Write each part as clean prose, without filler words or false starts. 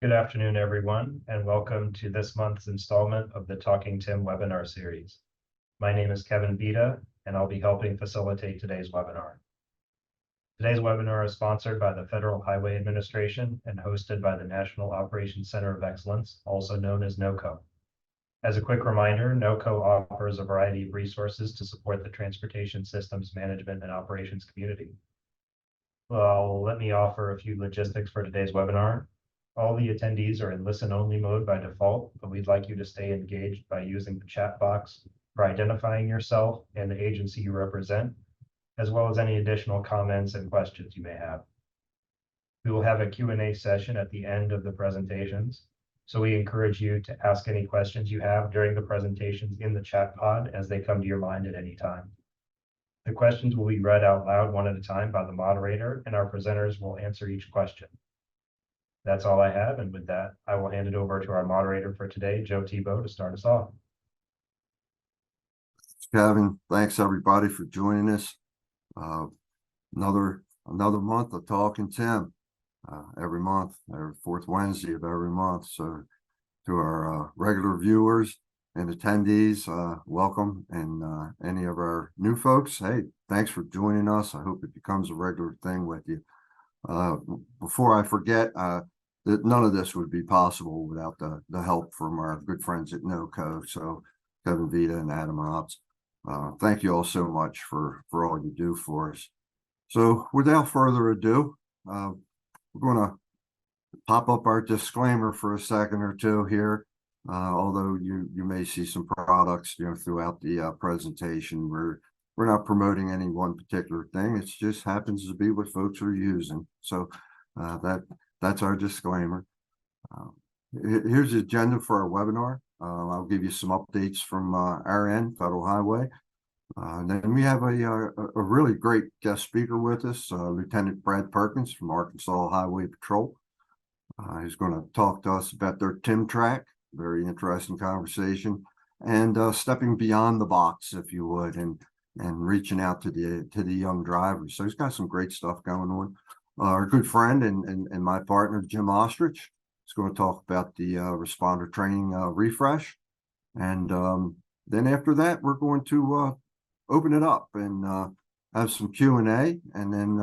Good afternoon, everyone, and welcome to this month's installment of the Talking Tim webinar series. My name is Kevin Vita, and I'll be helping facilitate today's webinar. Today's webinar is sponsored by the Federal Highway Administration and hosted by the National Operations Center of Excellence, also known as NOCoE. As a quick reminder, NOCoE offers a variety of resources to support the transportation systems management and operations community. Well, let me offer a few logistics for today's webinar. All the attendees are in listen-only mode by default, but we'd like you to stay engaged by using the chat box for identifying yourself and the agency you represent, as well as any additional comments and questions you may have. We will have a Q&A session at the end of the presentations, so we encourage you to ask any questions you have during the presentations in the chat pod as they come to your mind at any time. The questions will be read out loud one at a time by the moderator, and our presenters will answer each question. That's all I have, and with that, I will hand it over to our moderator for today, Joe Tebow, to start us off. Kevin, thanks everybody for joining us. Another month of Talking Tim. Every month, every fourth Wednesday of every month. So to our regular viewers and attendees, welcome, and any of our new folks, hey, thanks for joining us. I hope it becomes a regular thing with you. Before I forget, that none of this would be possible without the help from our good friends at NOCoE. So Kevin Vita and Adam Ops, thank you all so much for all you do for us. So without further ado, we're going to pop up our disclaimer for a second or two here. Although you may see some products, throughout the presentation. We're not promoting any one particular thing. It just happens to be what folks are using. So that's our disclaimer. Here's the agenda for our webinar. I'll give you some updates from our end, Federal Highway. And then we have a really great guest speaker with us, Lieutenant Brad Perkins from Arkansas Highway Patrol. He's going to talk to us about their TIM track. Very interesting conversation, and stepping beyond the box, if you would, and reaching out to the young drivers. So he's got some great stuff going on. Our good friend and my partner, Jim Austrich, is going to talk about the responder training refresh. And then after that, we're going to open it up and have some Q&A, and then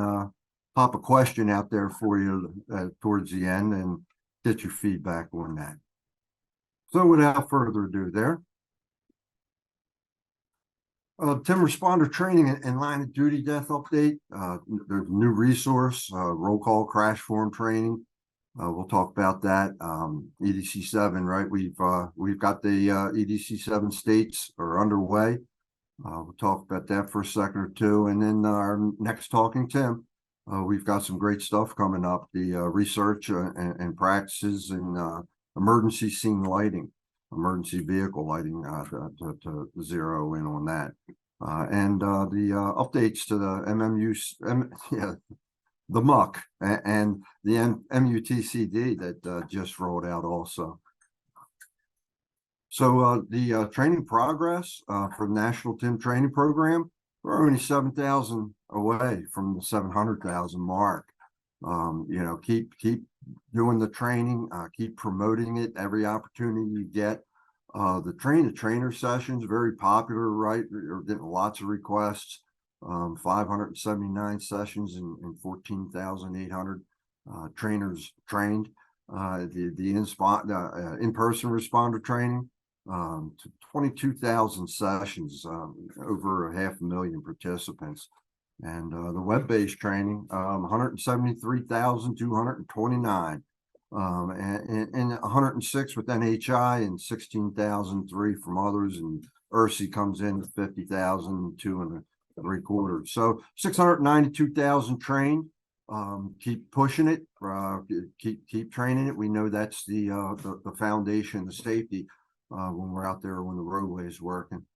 pop a question out there for you towards the end and get your feedback on that. So without further ado there, TIM responder training and line of duty death update. There's a new resource, roll call crash form training. We'll talk about that. EDC 7, right? We've got the EDC 7 states are underway. We'll talk about that for a second or two, and then our next Talking Tim. We've got some great stuff coming up. The research and practices in emergency scene lighting, emergency vehicle lighting, to zero in on that. And the updates to the the MUC and the MUTCD that just rolled out also. So the training progress for the National TIM Training Program, we're only 7,000 away from the 700,000 mark. Keep doing the training, keep promoting it every opportunity you get. The train-to-trainer sessions, very popular, right? We're getting lots of requests. 579 sessions and 14,800 trainers trained. The in-person responder training, to 22,000 sessions, over 500,000 participants. And the web-based training, 173,229, and 106 with NHI and 16,003 from others, and ERSI comes in at 50,275. So 692,000 trained. Keep pushing it. Keep training it. We know that's the foundation, the safety when we're out there when the roadway is working.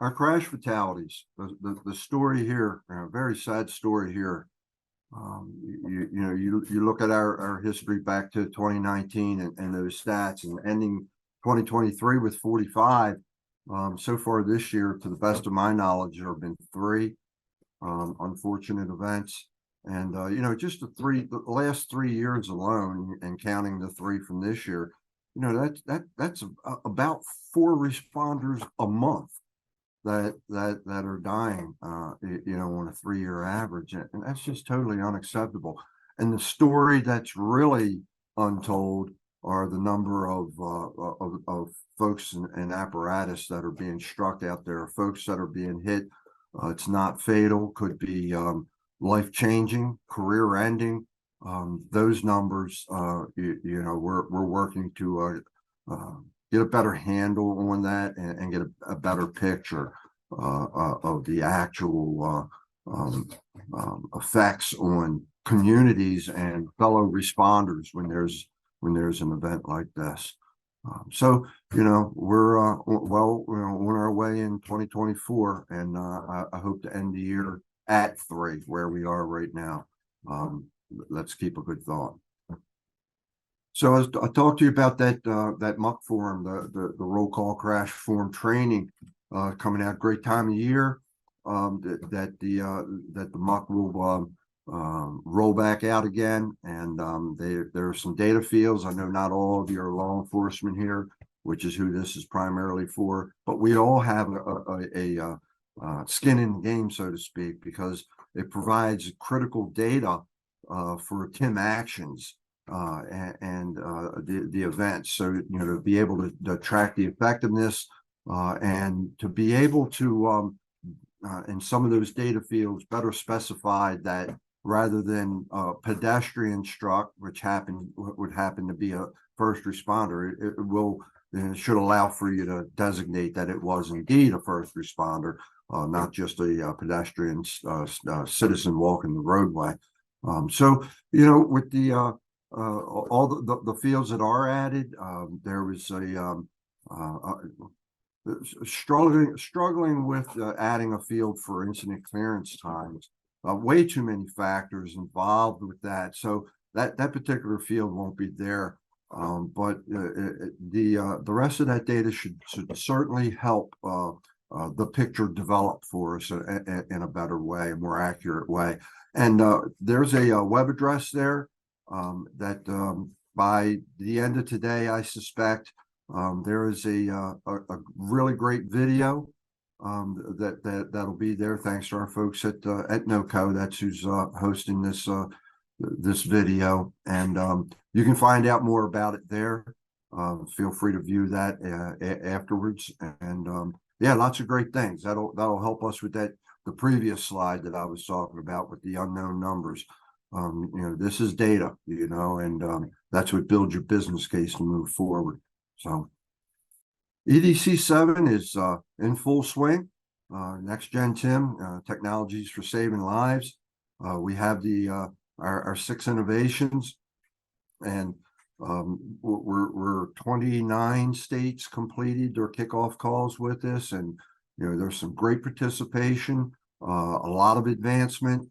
Our crash fatalities, the story here, a very sad story here. You look at our history back to 2019 and those stats, and ending 2023 with 45. So far this year, to the best of my knowledge, there have been 3 unfortunate events, And just the last 3 years alone, and counting the 3 from this year, that's about 4 responders a month that are dying, on a 3-year average, and that's just totally unacceptable. And the story that's really untold are the number of folks and apparatus that are being struck out there, folks that are being hit. It's not fatal, could be life-changing, career-ending. Those numbers, we're working to get a better handle on that and get a better picture of the actual effects on communities and fellow responders when there's an event like this. So we're on our way in 2024, and I hope to end the year at 3 where we are right now. Let's keep a good thought. So as I talked to you about that MOC forum, the roll call crash forum training coming out, great time of year. That the MOC will roll back out again, and there are some data fields. I know not all of you are law enforcement here, which is who this is primarily for, but we all have a skin in the game, so to speak, because it provides critical data for TIM actions and the events. So to be able to track the effectiveness and to be able to in some of those data fields better specified that rather than pedestrian struck, which would happen to be a first responder, it should allow for you to designate that it was indeed a first responder, not just a pedestrian citizen walking the roadway. So with the all the fields that are added, there was struggling with adding a field for incident clearance times. Way too many factors involved with that, so that particular field won't be there. But the rest of that data should certainly help the picture develop for us in a better way, a more accurate way. And there's a web address there that by the end of today, I suspect there is a really great video that'll be there. Thanks to our folks at NOCoE. That's who's hosting this video, and you can find out more about it there. Feel free to view that afterwards, and yeah, lots of great things that'll help us with the previous slide that I was talking about with the unknown numbers. This is data, and that's what builds your business case to move forward. So EDC 7 is in full swing. Next Gen TIM, technologies for saving lives. We have our 6 innovations, and we're 29 states completed their kickoff calls with this, and there's some great participation, a lot of advancement,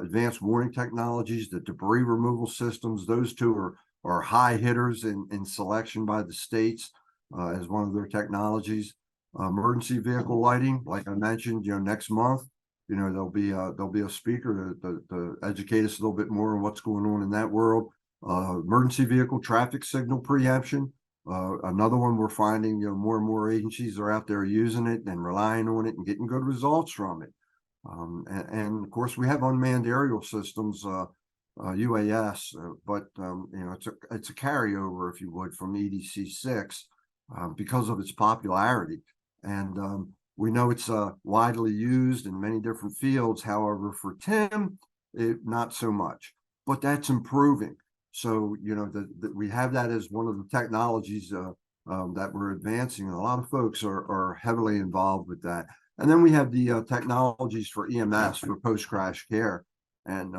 advanced warning technologies, the debris removal systems. Those two are high hitters in selection by the states as one of their technologies. Emergency vehicle lighting, like I mentioned, next month, there'll be a speaker to educate us a little bit more on what's going on in that world. Emergency vehicle traffic signal preemption, another one we're finding, more and more agencies are out there using it and relying on it and getting good results from it. And of course, we have unmanned aerial systems, UAS, but it's a carryover, if you would, from EDC 6 because of its popularity. And we know it's widely used in many different fields. However, for TIM, not so much, but that's improving. So, we have that as one of the technologies that we're advancing, and a lot of folks are heavily involved with that. And then we have the technologies for EMS, for post-crash care. And,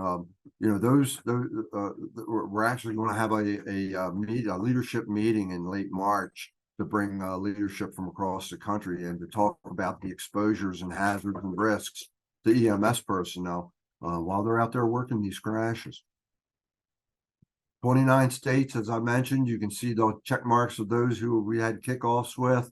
those we're actually going to have a leadership meeting in late March to bring leadership from across the country and to talk about the exposures and hazards and risks to EMS personnel while they're out there working these crashes. 29 states, as I mentioned. You can see the check marks of those who we had kickoffs with.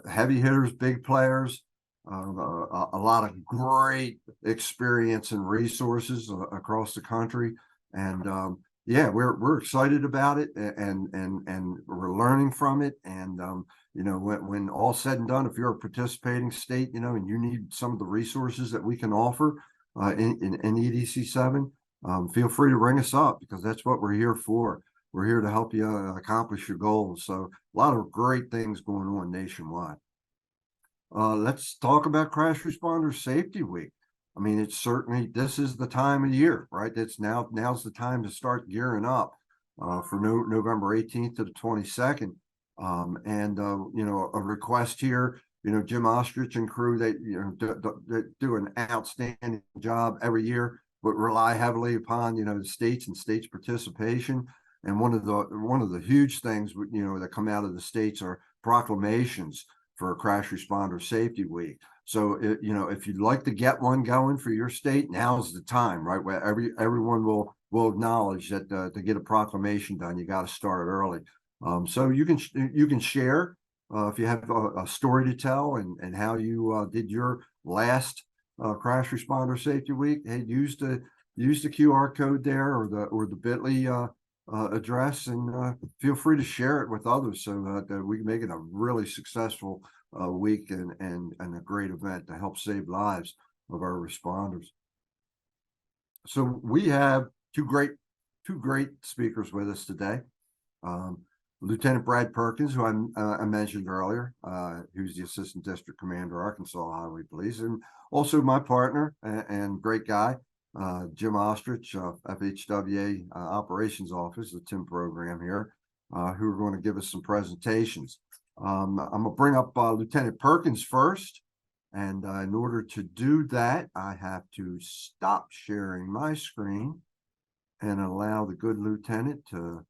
Heavy hitters, big players. a lot of great experience and resources across the country. And yeah, we're excited about it, and we're learning from it. And you know, when all said and done, if you're a participating state, you know, and you need some of the resources that we can offer in EDC 7, feel free to ring us up, because that's what we're here for. We're here to help you accomplish your goals. So a lot of great things going on nationwide. Let's talk about Crash Responder Safety Week. I mean, it's certainly, this is the time of year, right? Now's the time to start gearing up for November 18th to the 22nd. You know, a request here, you know, Jim Austrich and crew, they, you know, do an outstanding job every year, but rely heavily upon, you know, the states and states participation. And one of the huge things, you know, that come out of the states are proclamations for Crash Responder Safety Week. So, you know, if you'd like to get one going for your state, now's the time, right? Where everyone will acknowledge that to get a proclamation done, you got to start early. So you can share if you have a story to tell, and how you did your last Crash Responder Safety Week. Hey, use the QR code there, or the bit.ly address, and feel free to share it with others, so that we can make it a really successful week and a great event to help save lives of our responders. So we have two great speakers with us today. Lieutenant Brad Perkins, who I mentioned earlier, who's the Assistant District Commander, Arkansas Highway Police, and also my partner and great guy, Jim Austrich, FHWA Operations Office, the TIM program here, who are going to give us some presentations. I'm going to bring up Lieutenant Perkins first, and in order to do that, I have to stop sharing my screen and allow the good lieutenant to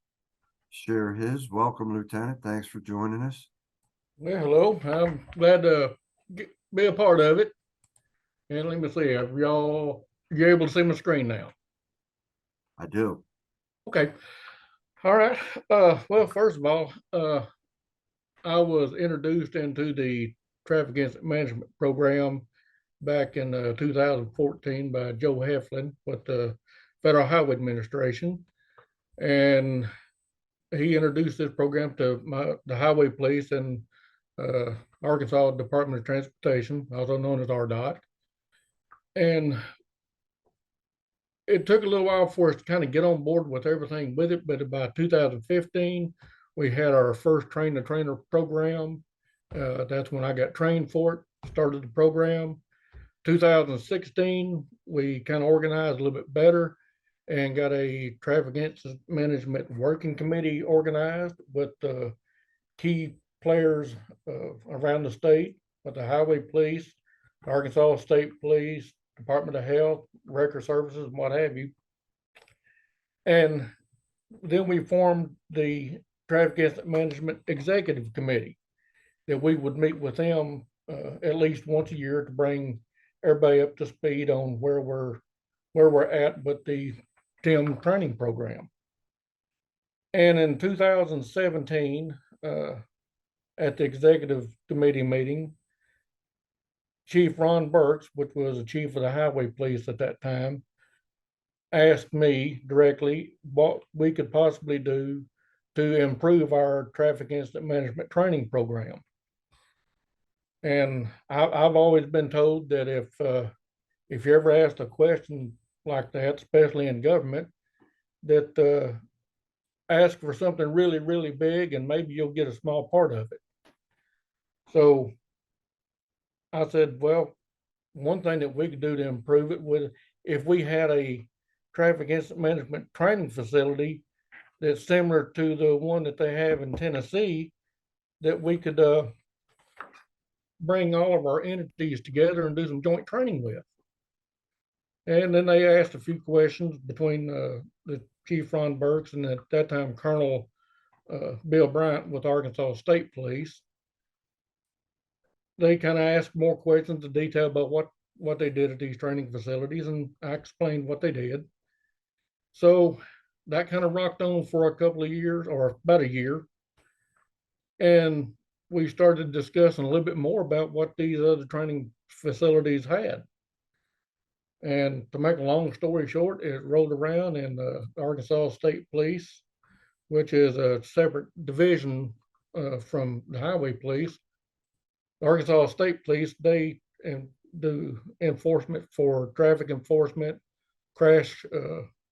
share his. Welcome, Lieutenant. Thanks for joining us. Well, hello. I'm glad to be a part of it. And let me see, you able to see my screen now? I do. Okay. All right. Well, first of all, I was introduced into the traffic incident management program back in 2014 by Joe Heflin with the Federal Highway Administration. And he introduced this program to the Highway Police and Arkansas Department of Transportation, also known as RDOT. And it took a little while for us to kind of get on board with everything with it, but about 2015, we had our first train the trainer program. That's when I got trained for it, started the program. 2016, we kind of organized a little bit better and got a traffic incident management working committee organized with key players around the state, with the Highway Police, Arkansas State Police, Department of Health, Record Services, and what have you. And then we formed the Traffic Incident Management Executive Committee, that we would meet with them at least once a year to bring everybody up to speed on where we're at with the TIM training program. And in 2017, at the executive committee meeting, Chief Ron Burks, which was the chief of the Highway Police at that time, asked me directly what we could possibly do to improve our traffic incident management training program. And I've always been told that if you ever asked a question like that, especially in government, that ask for something really, really big and maybe you'll get a small part of it. So I said, well, one thing that we could do to improve it would, if we had a traffic incident management training facility that's similar to the one that they have in Tennessee, that we could bring all of our entities together and do some joint training with. And then they asked a few questions between the Chief Ron Burks and at that time Colonel Bill Bryant with Arkansas State Police. They kind of asked more questions in detail about what they did at these training facilities, and I explained what they did. So that kind of rocked on for a couple of years, or about a year. And we started discussing a little bit more about what these other training facilities had. And to make a long story short, it rolled around in the Arkansas State Police, which is a separate division from the Highway Police. Arkansas State Police, they do enforcement for traffic enforcement, crash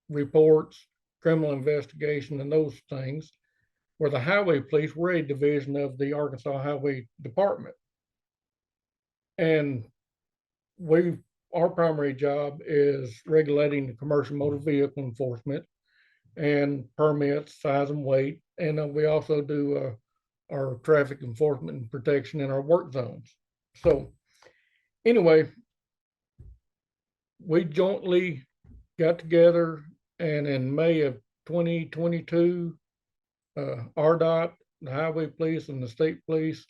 reports, criminal investigation, and those things. Where the Highway Police, we're a division of the Arkansas Highway Department. And our primary job is regulating the commercial motor vehicle enforcement and permits, size and weight. And we also do our traffic enforcement and protection in our work zones. So anyway, we jointly got together, and in May of 2022, RDOT, the Highway Police, and the State Police,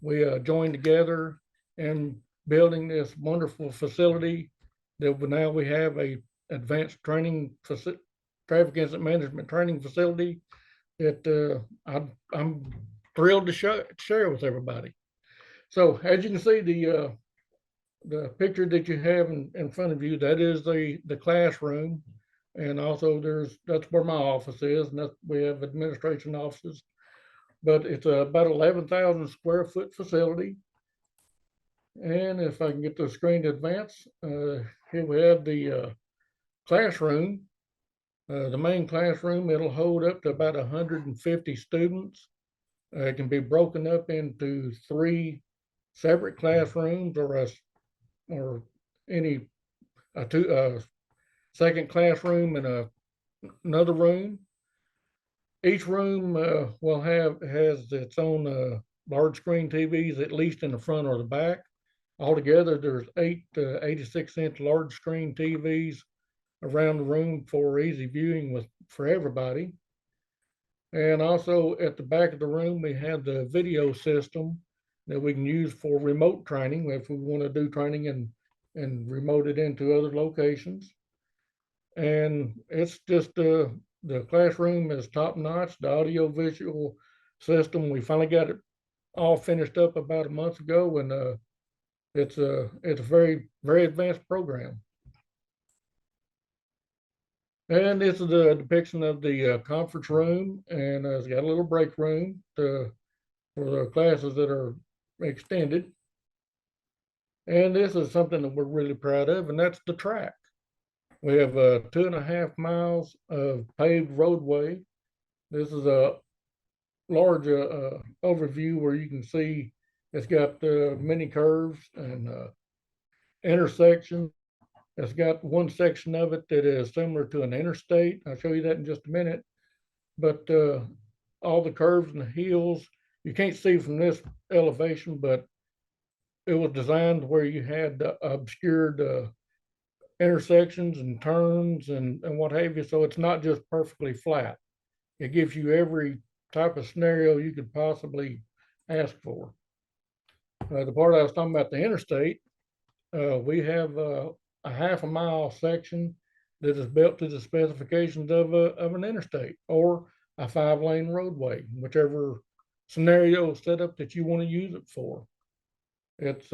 we joined together in building this wonderful facility that now we have a advanced training traffic incident management training facility that I'm thrilled to share with everybody. So as you can see, the picture that you have in front of you, that is the classroom. And also that's where my office is, and we have administration offices. But it's about 11,000 square foot facility. And if I can get the screen to advance, here we have the classroom. The main classroom, it'll hold up to about 150 students. It can be broken up into 3 separate classrooms, or two second classroom and another room. Each room has its own large screen TVs, at least in the front or the back. Altogether, there's 8 86-inch large screen TVs around the room for easy viewing for everybody. And also at the back of the room, we have the video system that we can use for remote training if we want to do training and remote it into other locations. And it's just the classroom is top notch. The audio visual system, we finally got it all finished up about a month ago, and it's a very, very advanced program. And this is a depiction of the conference room, and it's got a little break room for the classes that are extended. And this is something that we're really proud of, and that's the track. We have 2.5 miles of paved roadway. This is a large overview where you can see it's got many curves and intersections. It's got one section of it that is similar to an interstate. I'll show you that in just a minute. But all the curves and the hills, you can't see from this elevation, but it was designed where you had obscured intersections and turns and what have you. So it's not just perfectly flat. It gives you every type of scenario you could possibly ask for. The part I was talking about, the interstate, we have a 1/2 mile section that is built to the specifications of an interstate or a 5-lane roadway, whichever scenario setup that you want to use it for. It's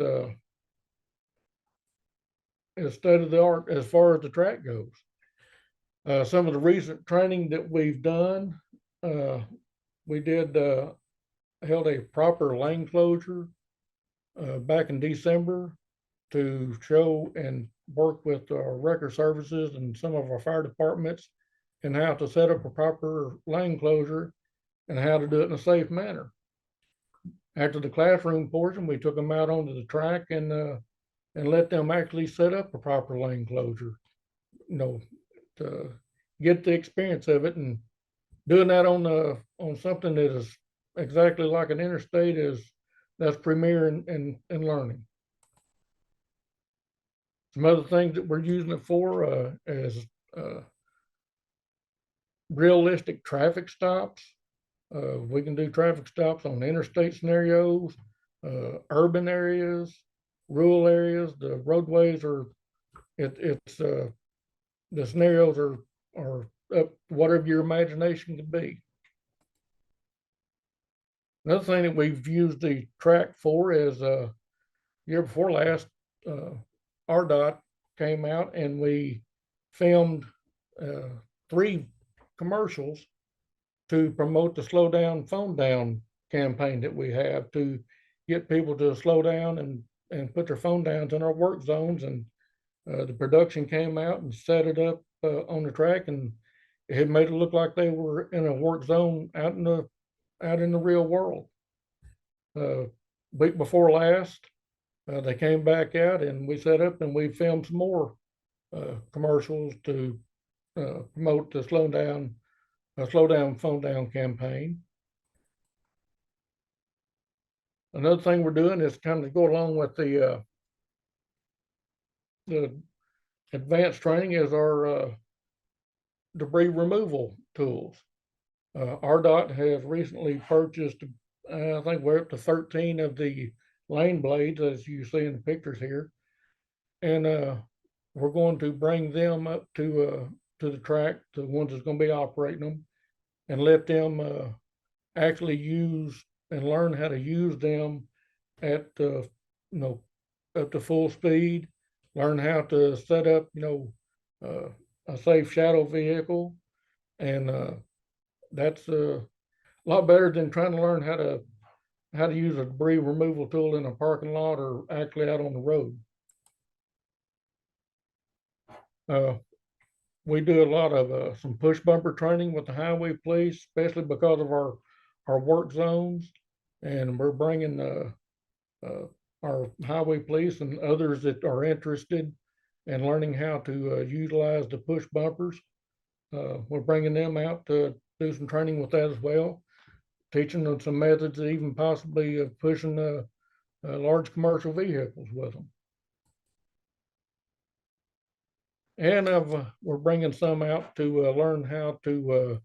state of the art as far as the track goes. Some of the recent training that we've done, we held a proper lane closure back in December to show and work with our record services and some of our fire departments and how to set up a proper lane closure and how to do it in a safe manner. After the classroom portion, we took them out onto the track and let them actually set up a proper lane closure, to get the experience of it. And doing that on something that is exactly like an interstate that's premier in learning. Some other things that we're using it for is realistic traffic stops. We can do traffic stops on interstate scenarios, urban areas, rural areas. The roadways the scenarios are up whatever your imagination could be. Another thing that we've used the track for is year before last, RDOT came out and we filmed 3 commercials to promote the slow down, phone down campaign that we have to get people to slow down and put their phone downs in our work zones. And the production came out and set it up on the track, and it had made it look like they were in a work zone out in the real world. Week before last, they came back out and we set up and we filmed some more commercials to promote the slow down, phone down campaign. Another thing we're doing is kind of go along with the advanced training is our debris removal tools. RDOT has recently purchased, I think we're up to 13 of the lane blades, as you see in the pictures here. And we're going to bring them up to the track, the ones that's going to be operating them, and let them actually use and learn how to use them at up to full speed, learn how to set up a safe shadow vehicle. And that's a lot better than trying to learn how to use a debris removal tool in a parking lot or actually out on the road. We do a lot of some push bumper training with the highway police, especially because of our work zones. And we're bringing our highway police and others that are interested in learning how to utilize the push bumpers. We're bringing them out to do some training with that as well, teaching them some methods, even possibly of pushing large commercial vehicles with them. And we're bringing some out to learn how to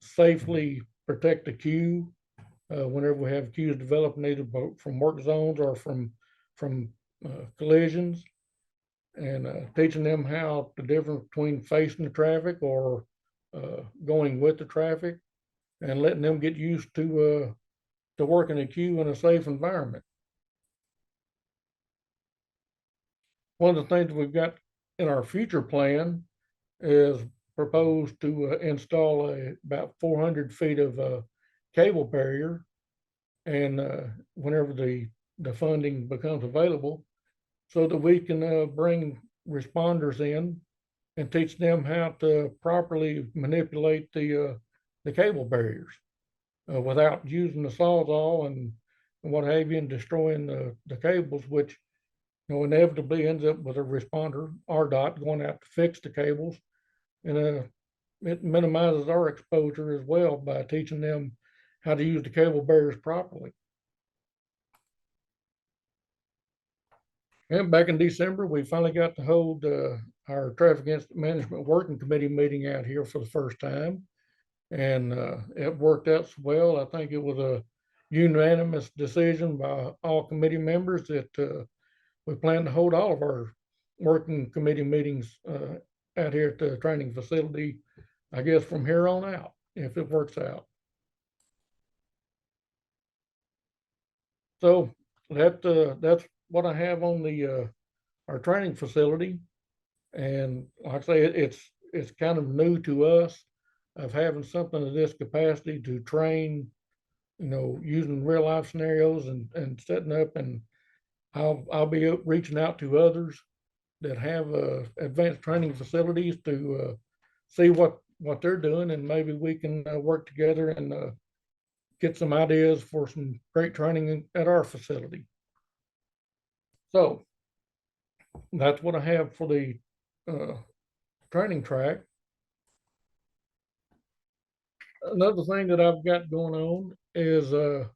safely protect the queue whenever we have queues developing, either from work zones or from collisions, and teaching them how the difference between facing the traffic or going with the traffic, and letting them get used to working a queue in a safe environment. One of the things we've got in our future plan is proposed to install about 400 feet of cable barrier, and whenever the funding becomes available, so that we can bring responders in and teach them how to properly manipulate the cable barriers without using the sawzall and what have you, and destroying the cables, which inevitably ends up with a responder, RDOT, going out to fix the cables. And it minimizes our exposure as well by teaching them how to use the cable barriers properly. And back in December, we finally got to hold our Traffic Incident Management Working Committee meeting out here for the first time. And it worked out well. I think it was a unanimous decision by all committee members that we plan to hold all of our working committee meetings out here at the training facility, I guess, from here on out, if it works out. So that's what I have on the our training facility. And like I say, it's kind of new to us of having something of this capacity to train, using real life scenarios and setting up. And I'll be reaching out to others that have advanced training facilities to see what they're doing, and maybe we can work together and get some ideas for some great training at our facility. So that's what I have for the training track. Another thing that I've got going on is the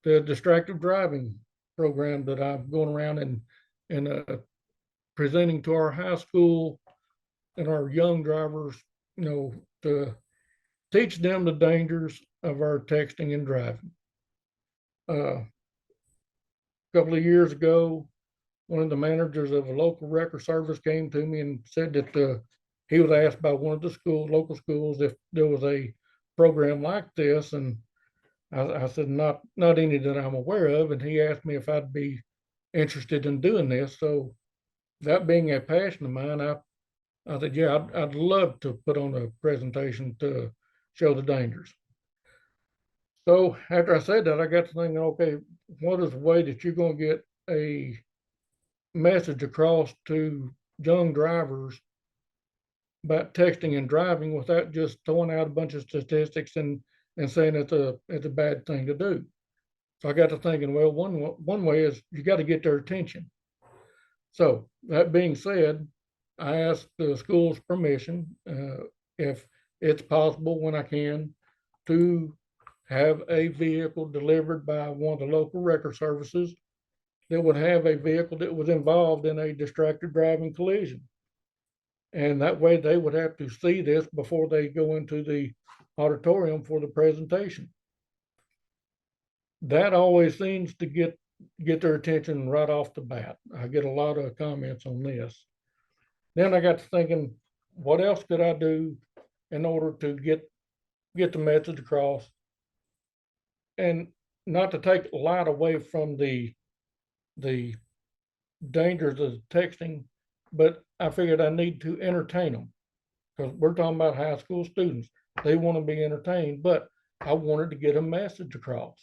distracted driving program that I'm going around and presenting to our high school and our young drivers, to teach them the dangers of our texting and driving. A couple of years ago, one of the managers of a local record service came to me and said that he was asked by one of the local schools, if there was a program like this. And I said, not any that I'm aware of. And he asked me if I'd be interested in doing this. So that being a passion of mine, I said, yeah, I'd love to put on a presentation to show the dangers. So after I said that, I got to thinking, okay, what is the way that you're going to get a message across to young drivers about texting and driving without just throwing out a bunch of statistics and saying it's a bad thing to do. So I got to thinking, well, one way is you got to get their attention. So that being said, I asked the school's permission if it's possible when I can to have a vehicle delivered by one of the local record services that would have a vehicle that was involved in a distracted driving collision. And that way they would have to see this before they go into the auditorium for the presentation. That always seems to get their attention right off the bat. I get a lot of comments on this. Then I got to thinking, what else could I do in order to get the message across, and not to take light away from the dangers of texting, but I figured I need to entertain them, because we're talking about high school students. They want to be entertained, but I wanted to get a message across.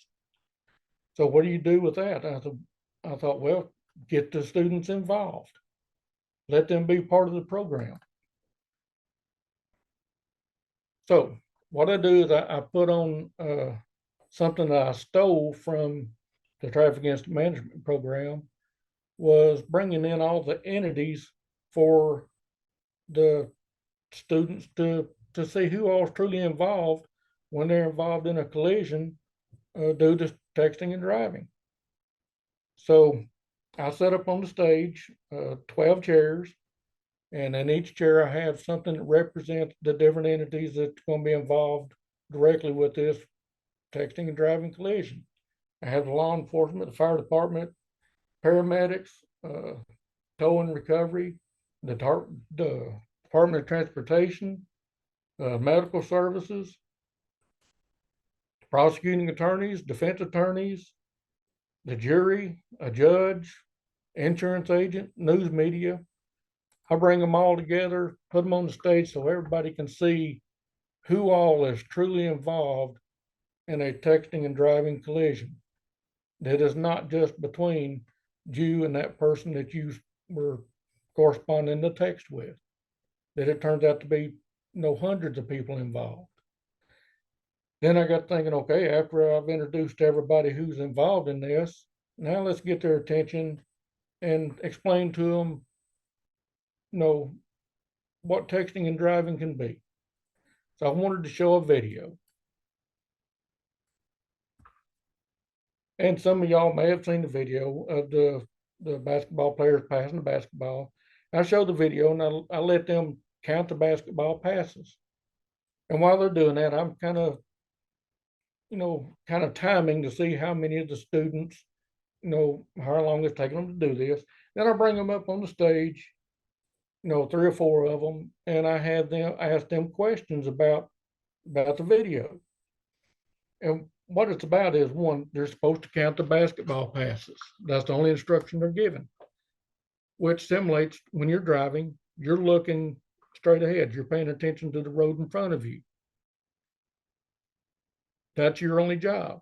So what do you do with that? I thought, well, get the students involved. Let them be part of the program. So what I do is I put on something that I stole from the traffic incident management program, was bringing in all the entities for the students to see who all is truly involved when they're involved in a collision due to texting and driving. So I set up on the stage 12 chairs, and in each chair I have something that represents the different entities that's going to be involved directly with this texting and driving collision. I have the law enforcement, the fire department, paramedics, tow and recovery, the Department of Transportation, medical services, prosecuting attorneys, defense attorneys, the jury, a judge, insurance agent, news media. I bring them all together, put them on the stage so everybody can see who all is truly involved in a texting and driving collision. That is not just between you and that person that you were corresponding the text with, that it turns out to be hundreds of people involved. Then I got thinking, okay, after I've introduced everybody who's involved in this, now let's get their attention and explain to them, what texting and driving can be. So I wanted to show a video. And some of y'all may have seen the video of the basketball players passing the basketball. I showed the video and I let them count the basketball passes. And while they're doing that, I'm kind of timing to see how many of the students, how long it's taking them to do this. Then I bring them up on the stage, 3 or 4 of them, and I had them ask them questions about the video. And what it's about is, one, they're supposed to count the basketball passes. That's the only instruction they're given, which simulates when you're driving, you're looking straight ahead. You're paying attention to the road in front of you. That's your only job,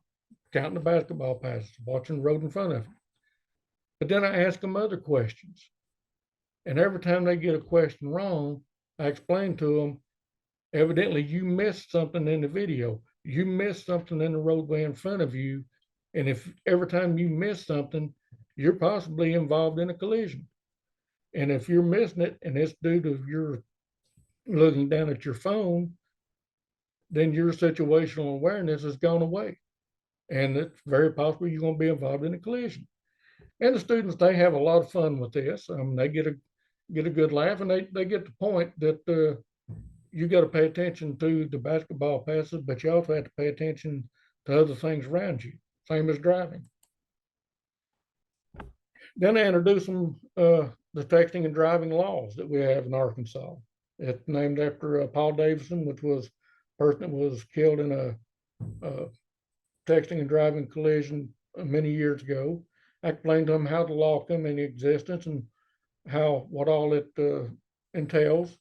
counting the basketball passes, watching the road in front of you. But then I ask them other questions. And every time they get a question wrong, I explain to them, evidently you missed something in the video. You missed something in the roadway in front of you. And if every time you miss something, you're possibly involved in a collision. And if you're missing it and it's due to your looking down at your phone, then your situational awareness has gone away. And it's very possible you're going to be involved in a collision. And the students, they have a lot of fun with this. They get a good laugh, and they get the point that you got to pay attention to the basketball passes, but you also have to pay attention to other things around you, same as driving. Then I introduce them the texting and driving laws that we have in Arkansas. It's named after Paul Davidson, which was a person that was killed in a texting and driving collision many years ago. I explained to them how the law come into existence and what all it entails.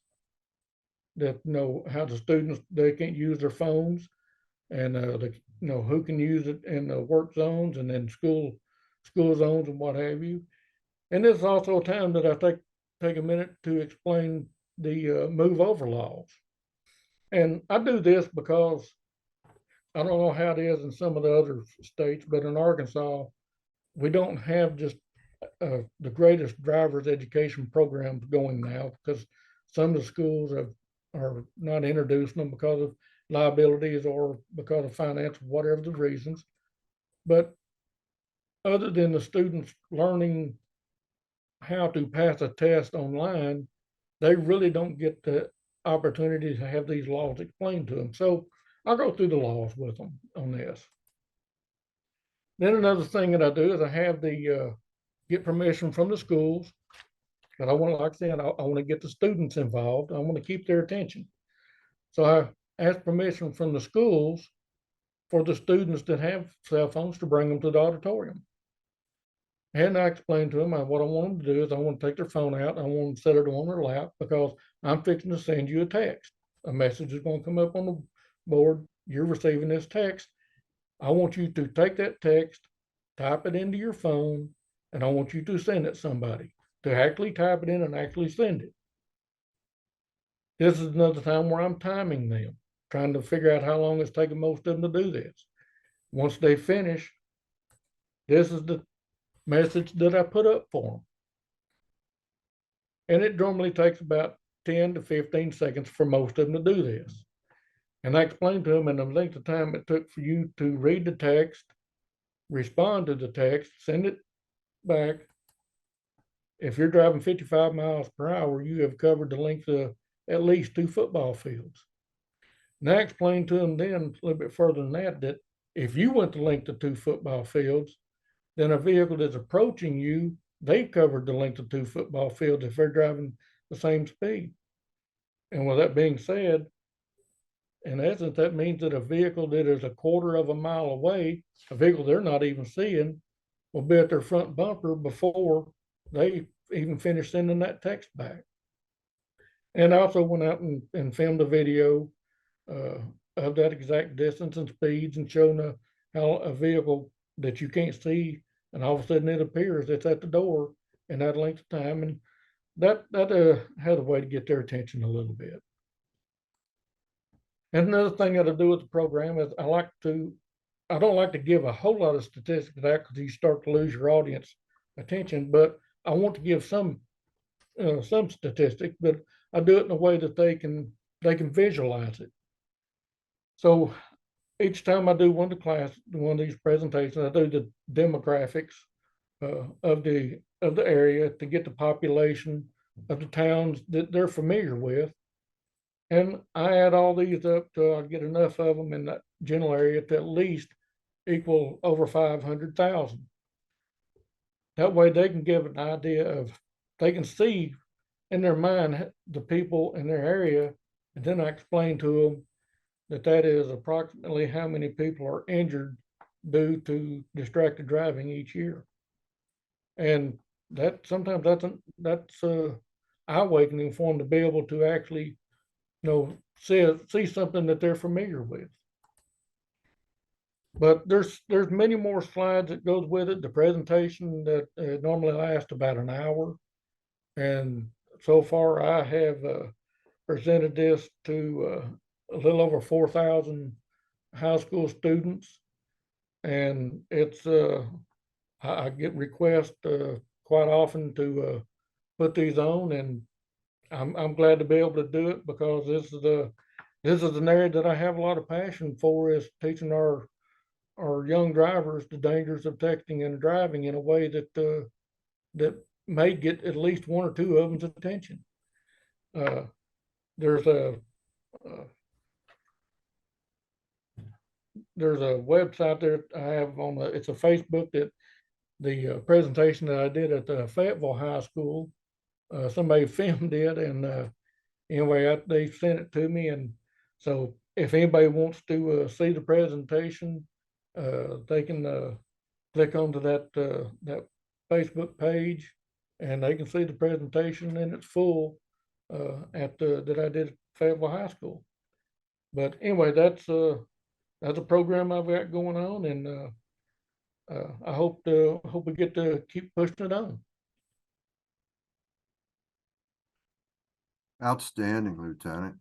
That how the students, they can't use their phones, and who can use it in the work zones and then school zones and what have you. And this is also a time that I take a minute to explain the move over laws. And I do this because I don't know how it is in some of the other states, but in Arkansas, we don't have just the greatest driver's education programs going now, because some of the schools are not introducing them because of liabilities or because of finance, whatever the reasons. But other than the students learning how to pass a test online, they really don't get the opportunity to have these laws explained to them. So I'll go through the laws with them on this. Then another thing that I do is I have the get permission from the schools. And I want, like I said, I want to get the students involved. I want to keep their attention. So I ask permission from the schools for the students that have cell phones to bring them to the auditorium. And I explained to them what I want them to do is I want to take their phone out. I want them to set it on their lap, because I'm fixing to send you a text. A message is going to come up on the board. You're receiving this text. I want you to take that text, type it into your phone, and I want you to send it to somebody, to actually type it in and actually send it. This is another time where I'm timing them, trying to figure out how long it's taking most of them to do this. Once they finish, this is the message that I put up for them. And it normally takes about 10 to 15 seconds for most of them to do this. And I explained to them in the length of time it took for you to read the text, respond to the text, send it back. If you're driving 55 miles per hour, you have covered the length of at least 2 football fields. And I explained to them then a little bit further than that if you went the length of 2 football fields, then a vehicle that's approaching you, they've covered the length of 2 football fields if they're driving the same speed. And with that being said, in essence, that means that a vehicle that is a quarter of a mile away, a vehicle they're not even seeing, will be at their front bumper before they even finish sending that text back. And I also went out and filmed a video of that exact distance and speeds, and showing how a vehicle that you can't see, and all of a sudden it appears it's at the door in that length of time. And that had a way to get their attention a little bit. And another thing that I do with the program is I don't like to give a whole lot of statistics to that, because you start to lose your audience attention, but I want to give some statistics, but I do it in a way that they can visualize it. So each time I do one of these presentations, I do the demographics of the area to get the population of the towns that they're familiar with. And I add all these up till I get enough of them in that general area to at least equal over 500,000. That way they can give an idea they can see in their mind the people in their area. And then I explain to them that is approximately how many people are injured due to distracted driving each year. And that sometimes that's eye-awakening for them to be able to actually see something that they're familiar with. But there's many more slides that goes with it. The presentation that normally lasts about an hour, and so far I have presented this to a little over 4,000 high school students, and it's I get requests quite often to put these on, and I'm glad to be able to do it, because this is an area that I have a lot of passion for, is teaching our young drivers the dangers of texting and driving in a way that may get at least one or two of them's attention. There's a website there I have it's a Facebook, that the presentation that I did at the Fayetteville High School, somebody filmed it, and anyway, they sent it to me. And so if anybody wants to see the presentation, they can click onto that Facebook page, and they can see the presentation in its full that I did at Fayetteville High School. But anyway, that's a program I've got going on, and I hope we get to keep pushing it on. Outstanding, Lieutenant.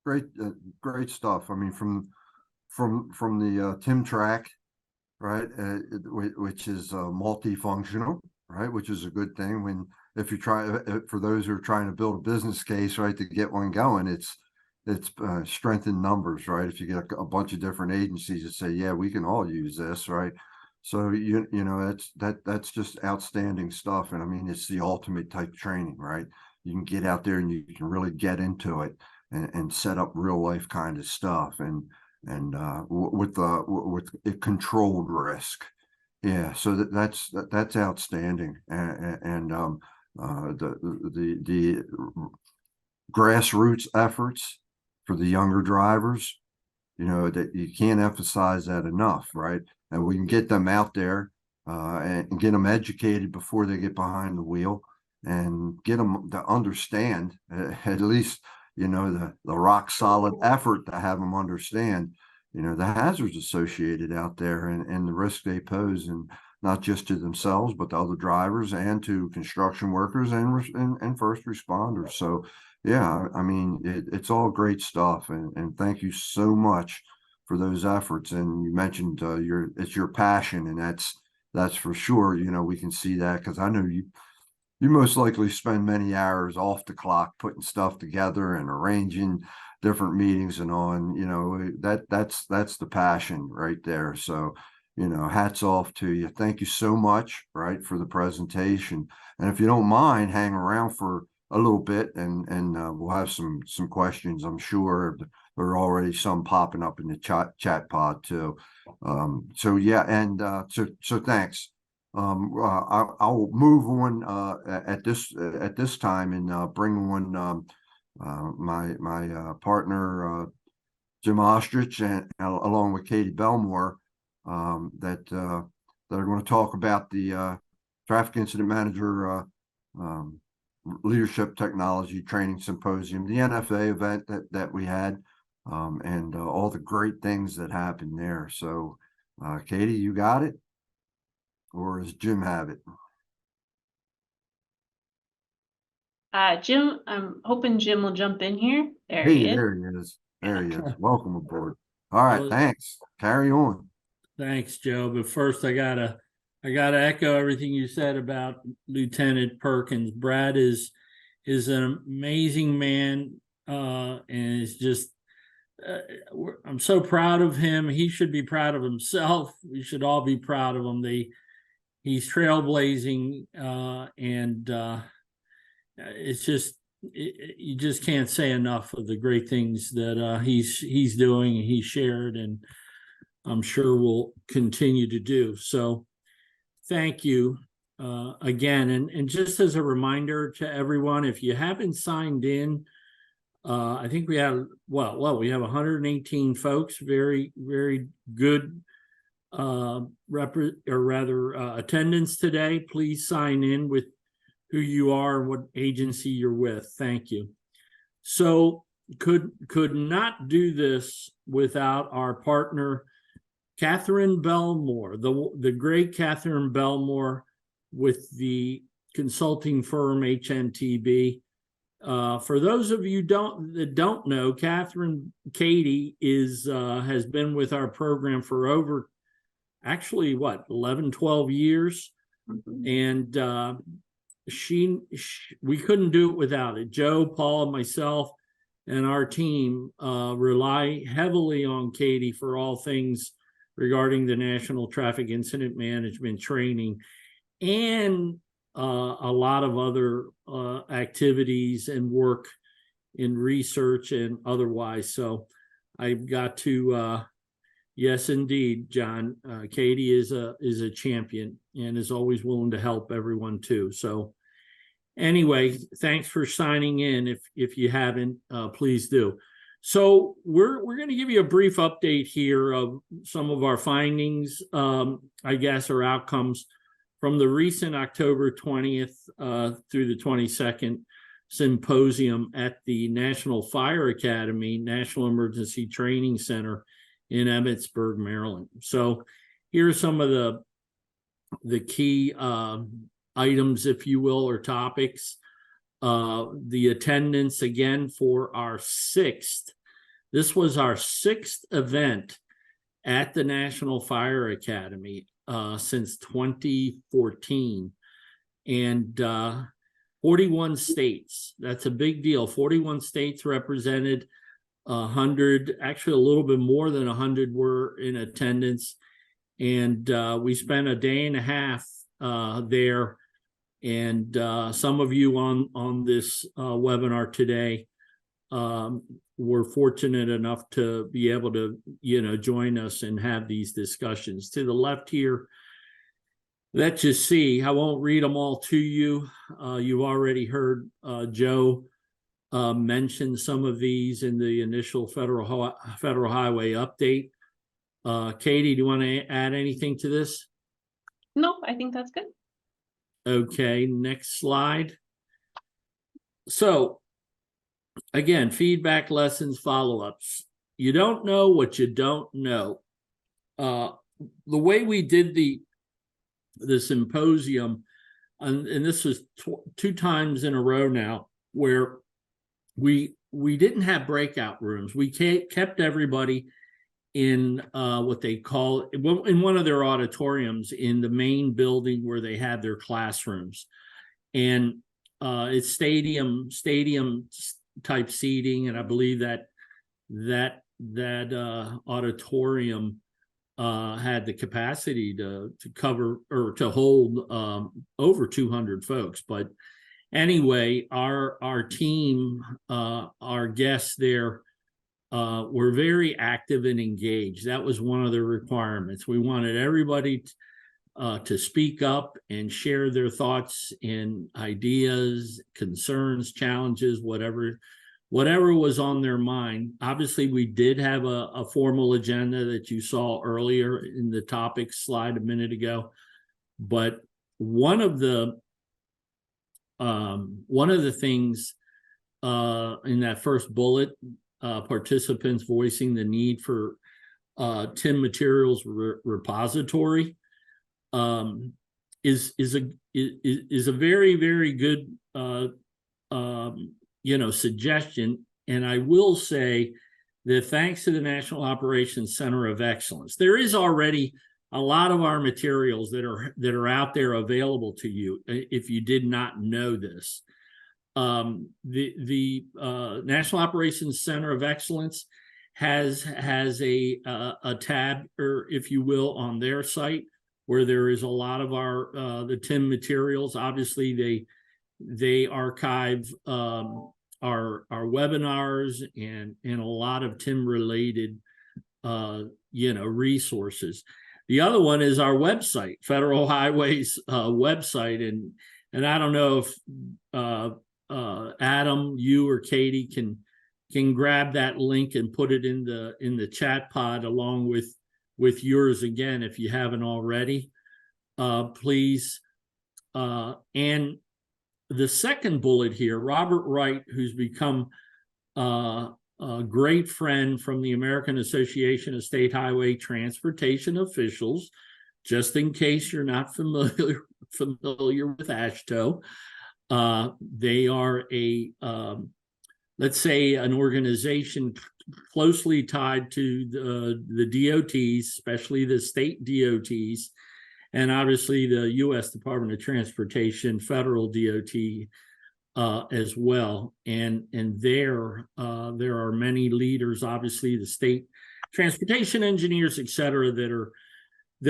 Great stuff. I mean, from the Tim track, right, which is multifunctional, right, which is a good thing. When if you try, for those who are trying to build a business case, right, to get one going, it's strength in numbers, right? If you get a bunch of different agencies that say, yeah, we can all use this, right? So you know that's just outstanding stuff. And I mean, it's the ultimate type training, right? You can get out there and you can really get into it and set up real life kind of stuff and with a controlled risk. Yeah, so that's outstanding. And the grassroots efforts for the younger drivers, you know, that you can't emphasize that enough, right? And we can get them out there and get them educated before they get behind the wheel, and get them to understand at least, you know, the rock solid effort to have them understand, you know, the hazards associated out there and the risk they pose, and not just to themselves, but to other drivers and to construction workers and first responders. So, yeah, I mean, it's all great stuff. And thank you so much for those efforts. And you mentioned it's your passion, and that's for sure. You know, we can see that because I know you most likely spend many hours off the clock putting stuff together and arranging different meetings and on, you know, that's the passion right there. So, you know, hats off to you. Thank you so much, right, for the presentation. And if you don't mind, hang around for a little bit and we'll have some questions. I'm sure there are already some popping up in the chat pod too. So yeah, and so thanks. I'll move on at this time and bring on my partner Jim Austrich and along with Katie Belmore that are going to talk about the Traffic Incident Manager Leadership Technology Training Symposium, the NFA event that we had, and all the great things that happened there. So Katie, you got it? Or does Jim have it? Jim, I'm hoping Jim will jump in here. There Hey, he is. there he is. There he is. Welcome aboard. All right, thanks. Carry on. Thanks, Joe. But first, I gotta echo everything you said about Lieutenant Perkins. Brad is an amazing man, and is just. I'm so proud of him. He should be proud of himself. We should all be proud of him. He's trailblazing, and it's just you just can't say enough of the great things that he's doing and he shared, and I'm sure will continue to do. So thank you again. And just as a reminder to everyone, if you haven't signed in, I think we have, we have 118 folks, very, very good attendance today. Please sign in with who you are and what agency you're with. Thank you. So could not do this without our partner, Catherine Belmore, the great Catherine Belmore with the consulting firm HNTB. For those of you that don't know, Katie has been with our program for over, actually, 11, 12 years. Mm-hmm. And we couldn't do it without it. Joe, Paul, and myself and our team rely heavily on Katie for all things regarding the National Traffic Incident Management Training and a lot of other activities and work in research and otherwise. So I've got to, yes, indeed, John, Katie is a champion and is always willing to help everyone too. So anyway, thanks for signing in. If you haven't, please do. So we're going to give you a brief update here of some of our findings, I guess, or outcomes from the recent October 20th through the 22nd symposium at the National Fire Academy National Emergency Training Center in Emmitsburg, Maryland. So here are some of the key items, if you will, or topics. The attendance again for our this was our sixth event at the National Fire Academy since 2014, and 41 states. That's a big deal. 41 states represented. 100, actually a little bit more than 100 were in attendance, and we spent a day and a half there. And some of you on this webinar today were fortunate enough to be able to, join us and have these discussions. To the left here, that you see, I won't read them all to you. You've already heard Joe mention some of these in the initial federal highway update. Katie, do you want to add anything to this? No, I think that's good. Okay, next slide. So again, feedback, lessons, follow-ups. You don't know what you don't know. The way we did the symposium, and this was two times in a row now, where we didn't have breakout rooms. We kept everybody in what they call, in one of their auditoriums in the main building where they had their classrooms, and it's stadium type seating, and I believe that auditorium had the capacity to cover or to hold over 200 folks. But anyway, our team, our guests there, were very active and engaged. That was one of the requirements. We wanted everybody to speak up and share their thoughts and ideas, concerns, challenges, whatever was on their mind. Obviously, we did have a formal agenda that you saw earlier in the topics slide a minute ago. But one of the things in that first bullet, participants voicing the need for TIM materials repository, is a very, very good suggestion. And I will say that thanks to the National Operations Center of Excellence, there is already a lot of our materials that are out there available to you if you did not know this. The National Operations Center of Excellence has a tab, or if you will, on their site where there is a lot of our the TIM materials. Obviously, they archive our webinars and a lot of TIM related resources. The other one is our website, Federal Highways website, and I don't know if Adam, you or Katie can grab that link and put it in the chat pod along with yours again if you haven't already, please. And the second bullet here, Robert Wright, who's become a great friend from the American Association of State Highway Transportation Officials, just in case you're not familiar with AASHTO. They are let's say an organization closely tied to the DOTs, especially the state DOTs, and obviously the U.S. Department of Transportation, federal DOT as well. And there are many leaders, obviously the state transportation engineers, et cetera, that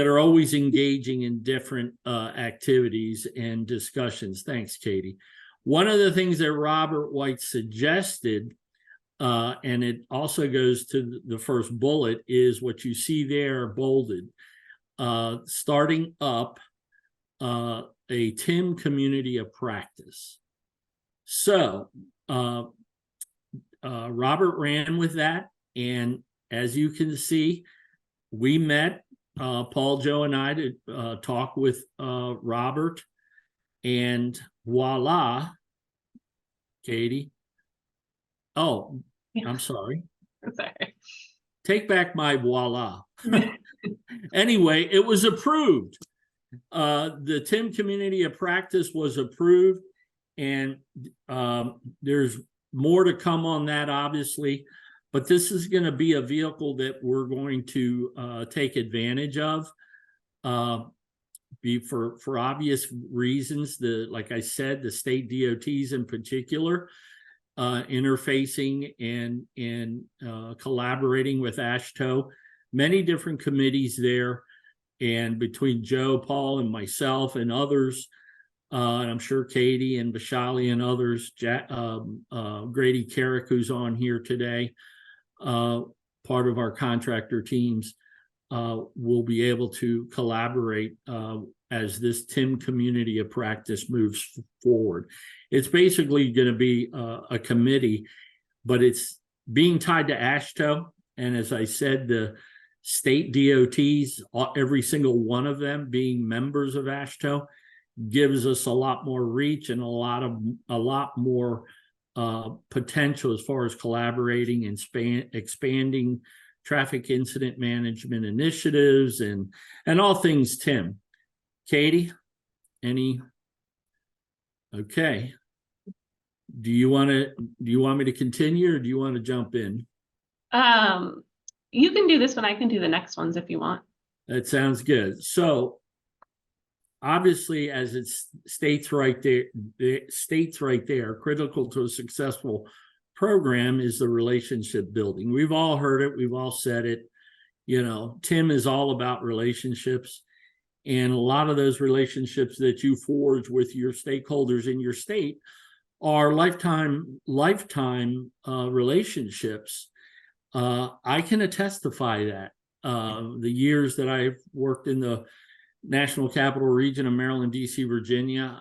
are always engaging in different activities and discussions. Thanks, Katie. One of the things that Robert White suggested, and it also goes to the first bullet, is what you see there bolded, starting up a TIM community of practice. So Robert ran with that. And as you can see, we met, Paul, Joe, and I to talk with Robert, and voila, Katie. Oh, Yeah. I'm sorry. Sorry. Take back my voila. Anyway, it was approved. The TIM Community of Practice was approved, and there's more to come on that, obviously, but this is going to be a vehicle that we're going to take advantage of. For obvious reasons, like I said, the state DOTs in particular, interfacing and collaborating with AASHTO, many different committees there, and between Joe, Paul, and myself and others, and I'm sure Katie and Vishali and others, Grady Carrick, who's on here today, part of our contractor teams, will be able to collaborate as this TIM Community of Practice moves forward. It's basically going to be a committee, but it's being tied to AASHTO. And as I said, the state DOTs, every single one of them being members of AASHTO, gives us a lot more reach and a lot more potential as far as collaborating and expanding traffic incident management initiatives and all things TIM. Katie, any? Okay. Do you want me to continue, or do you want to jump in? You can do this one. I can do the next ones if you want. That sounds good. So obviously, as it states right there, critical to a successful program is the relationship building. We've all heard it. We've all said it. You know, TIM is all about relationships. And a lot of those relationships that you forge with your stakeholders in your state are lifetime relationships. I can testify that the years that I've worked in the National Capital Region of Maryland, DC, Virginia,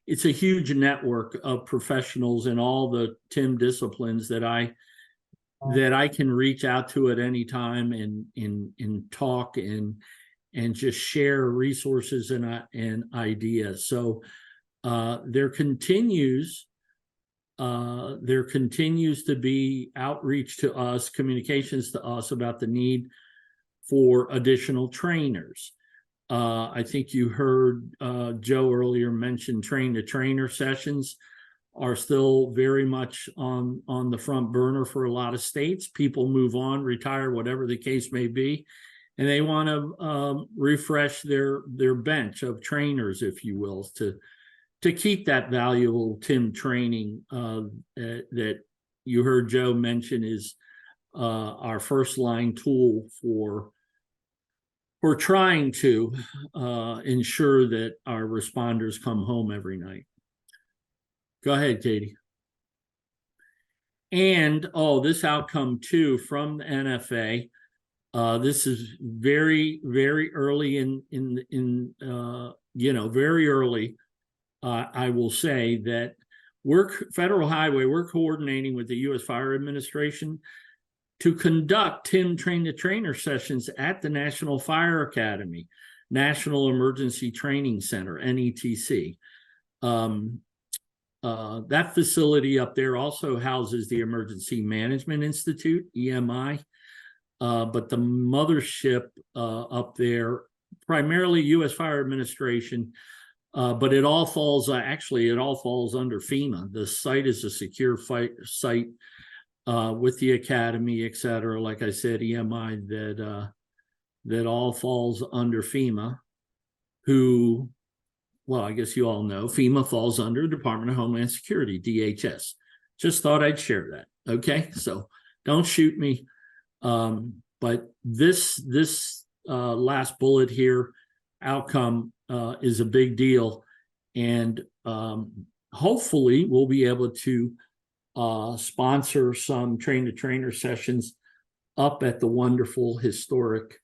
it's a huge network of professionals in all the TIM disciplines that I can reach out to at any time and talk and just share resources and ideas. So there continues to be outreach to us, communications to us about the need for additional trainers. I think you heard Joe earlier mention train-to-trainer sessions are still very much on the front burner for a lot of states. People move on, retire, whatever the case may be, and they want to refresh their bench of trainers, if you will, to keep that valuable TIM training that you heard Joe mention is our first line tool for trying to ensure that our responders come home every night. Go ahead, Katie. And this outcome too from the NFA. This is very, very early very early. I will say that Federal Highway, we're coordinating with the U.S. Fire Administration to conduct TIM train-to-trainer sessions at the National Fire Academy, National Emergency Training Center, NETC. That facility up there also houses the Emergency Management Institute, EMI, but the mothership up there, primarily U.S. Fire Administration, but it all falls under FEMA. The site is a secure site with the academy, et cetera. Like I said, EMI, that all falls under FEMA, who, well, I guess you all know, FEMA falls under Department of Homeland Security, DHS. Just thought I'd share that. Okay, so don't shoot me. But this last bullet here, outcome, is a big deal, and hopefully we'll be able to sponsor some train-to-trainer sessions up at the wonderful historic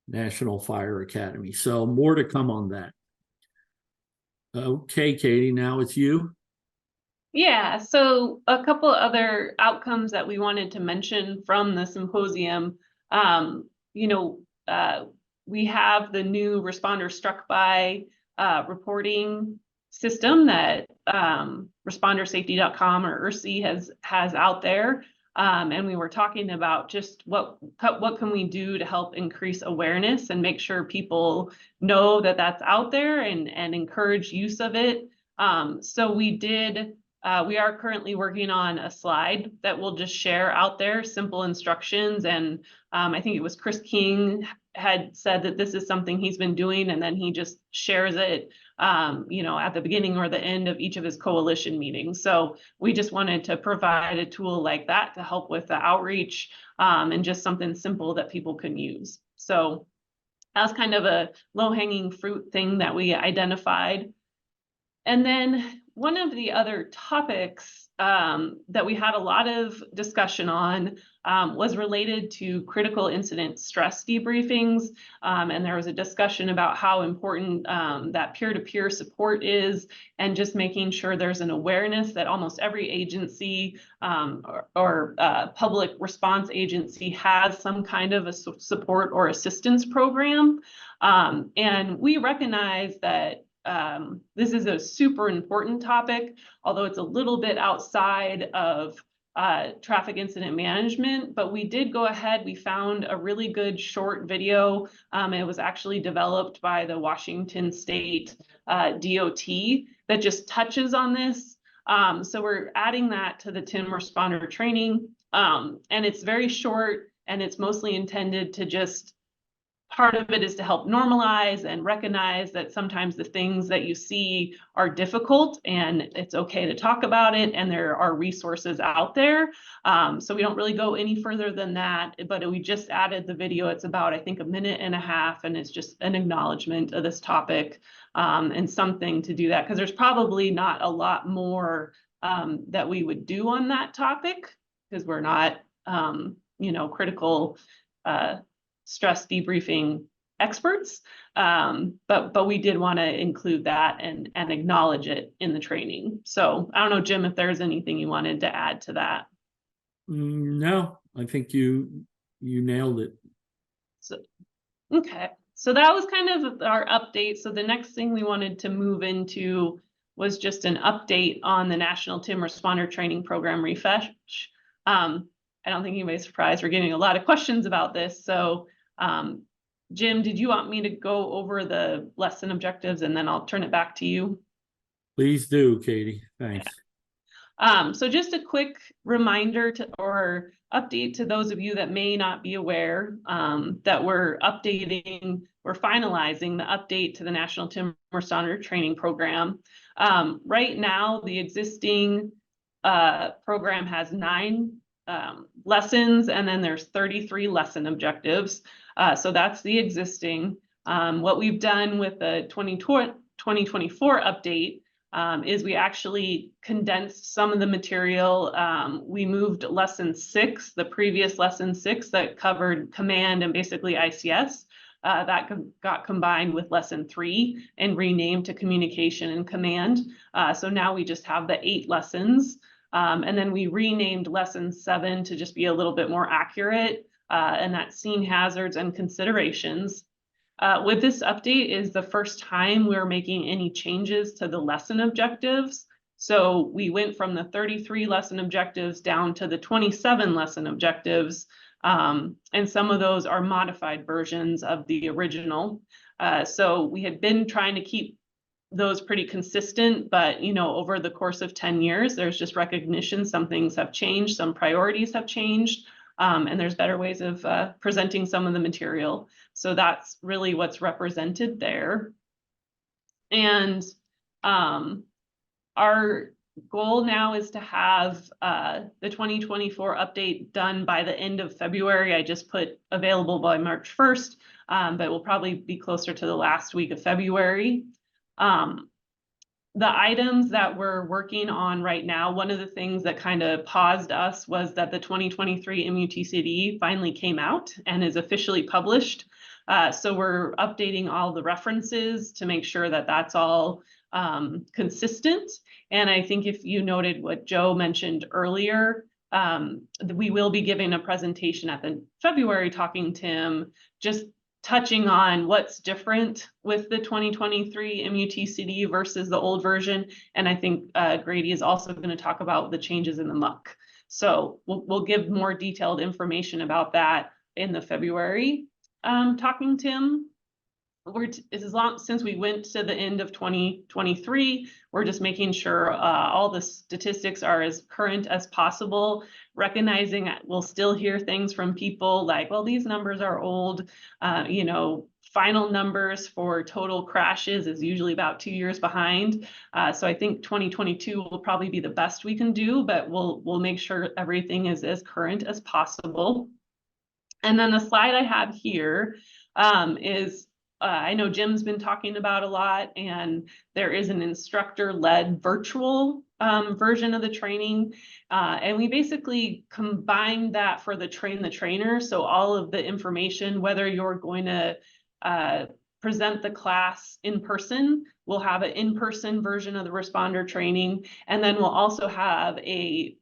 National Fire Academy. So more to come on that. Okay, Katie, now it's you. Yeah, so a couple other outcomes that we wanted to mention from the symposium. You know, we have the new responder struck by reporting system that respondersafety.com or ERSI has out there. And we were talking about just what can we do to help increase awareness and make sure people know that that's out there and encourage use of it. So we are currently working on a slide that we'll just share out there, simple instructions. And I think it was Chris King had said that this is something he's been doing, and then he just shares it, you know, at the beginning or the end of each of his coalition meetings. So we just wanted to provide a tool like that to help with the outreach, and just something simple that people can use. So that's kind of a low-hanging fruit thing that we identified. And then one of the other topics that we had a lot of discussion on was related to critical incident stress debriefings. And there was a discussion about how important that peer-to-peer support is, and just making sure there's an awareness that almost every agency or public response agency has some kind of a support or assistance program. And we recognize that this is a super important topic, although it's a little bit outside of traffic incident management, but we did go ahead. We found a really good short video. It was actually developed by the Washington State DOT that just touches on this. So we're adding that to the TIM responder training. And it's very short, and it's mostly intended to just, part of it is to help normalize and recognize that sometimes the things that you see are difficult, and it's okay to talk about it, and there are resources out there. So we don't really go any further than that, but we just added the video. It's about, I think, 1.5 minutes, and it's just an acknowledgement of this topic, and something to do that, because there's probably not a lot more that we would do on that topic, because we're not, you know, critical stress debriefing experts, but we did want to include that and acknowledge it in the training. So I don't know, Jim, if there's anything you wanted to add to that. No, I think you nailed it. So, okay, so that was kind of our update. So the next thing we wanted to move into was just an update on the National TIM Responder Training Program refresh. I don't think anybody's surprised. We're getting a lot of questions about this. So Jim, did you want me to go over the lesson objectives, and then I'll turn it back to you? Please do, Katie. Thanks. So just a quick reminder or update to those of you that may not be aware that we're finalizing the update to the National TIM Responder Training Program. Right now, the existing program has 9 lessons, and then there's 33 lesson objectives. So that's the existing. What we've done with the 2024 update is we actually condensed some of the material. We moved lesson 6, the previous lesson 6 that covered command and basically ICS. That got combined with lesson 3 and renamed to communication and command. So now we just have the 8 lessons. And then we renamed lesson 7 to just be a little bit more accurate, and that's scene hazards and considerations. With this update is the first time we're making any changes to the lesson objectives. So we went from the 33 lesson objectives down to the 27 lesson objectives, and some of those are modified versions of the original. So we had been trying to keep those pretty consistent, but you know, over the course of 10 years, there's just recognition some things have changed, some priorities have changed, and there's better ways of presenting some of the material. So that's really what's represented there. And our goal now is to have the 2024 update done by the end of February. I just put available by March 1st, but it will probably be closer to the last week of February. the items that we're working on right now, one of the things that kind of paused us was that the 2023 MUTCD finally came out and is officially published. So we're updating all the references to make sure that that's all consistent. And I think if you noted what Joe mentioned earlier, we will be giving a presentation at the February Talking Tim, just touching on what's different with the 2023 MUTCD versus the old version. And I think Grady is also going to talk about the changes in the MUC. So we'll give more detailed information about that in the February Talking Tim. Since we went to the end of 2023, we're just making sure all the statistics are as current as possible, recognizing we'll still hear things from people like, well, these numbers are old. You know, final numbers for total crashes is usually about 2 years behind. So I think 2022 will probably be the best we can do, but we'll make sure everything is as current as possible. And then the slide I have here is I know Jim's been talking about a lot, and there is an instructor-led virtual version of the training. And we basically combined that for the train the trainer. So all of the information, whether you're going to present the class in person, we'll have an in-person version of the responder training. And then we'll also have a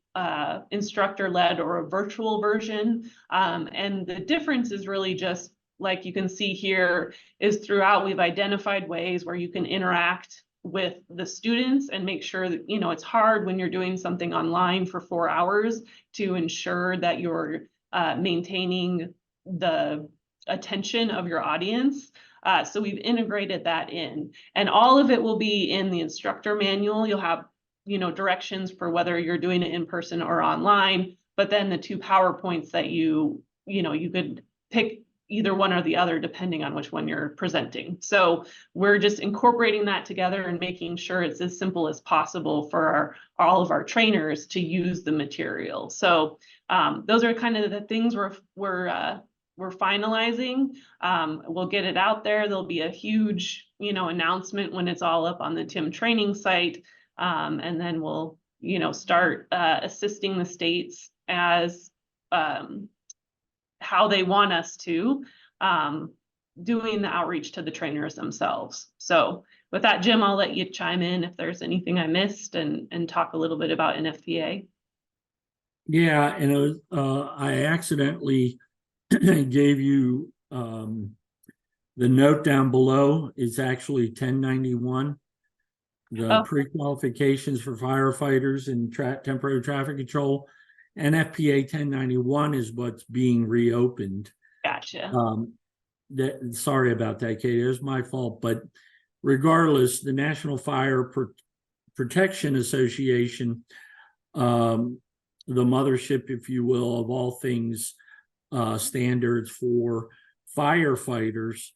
instructor-led or a virtual version. And the difference is really just, like you can see here, is throughout we've identified ways where you can interact with the students and make sure that, you know, it's hard when you're doing something online for 4 hours to ensure that you're maintaining the attention of your audience. So we've integrated that in, and all of it will be in the instructor manual. You'll have, you know, directions for whether you're doing it in person or online, but then the 2 PowerPoints that you could pick either one or the other depending on which one you're presenting. So we're just incorporating that together and making sure it's as simple as possible for all of our trainers to use the material. So those are kind of the things we're finalizing. We'll get it out there. There'll be a huge, you know, announcement when it's all up on the Tim training site. And then we'll, you know, start assisting the states as how they want us to, doing the outreach to the trainers themselves. So with that, Jim, I'll let you chime in if there's anything I missed and talk a little bit about NFPA. Yeah, and I accidentally gave you the note down below is actually 1091. The pre-qualifications for firefighters and temporary traffic control. NFPA 1091 is what's being reopened. Gotcha. Sorry about that, Katie. It was my fault. But regardless, the National Fire Protection Association, the mothership, if you will, of all things standards for firefighters,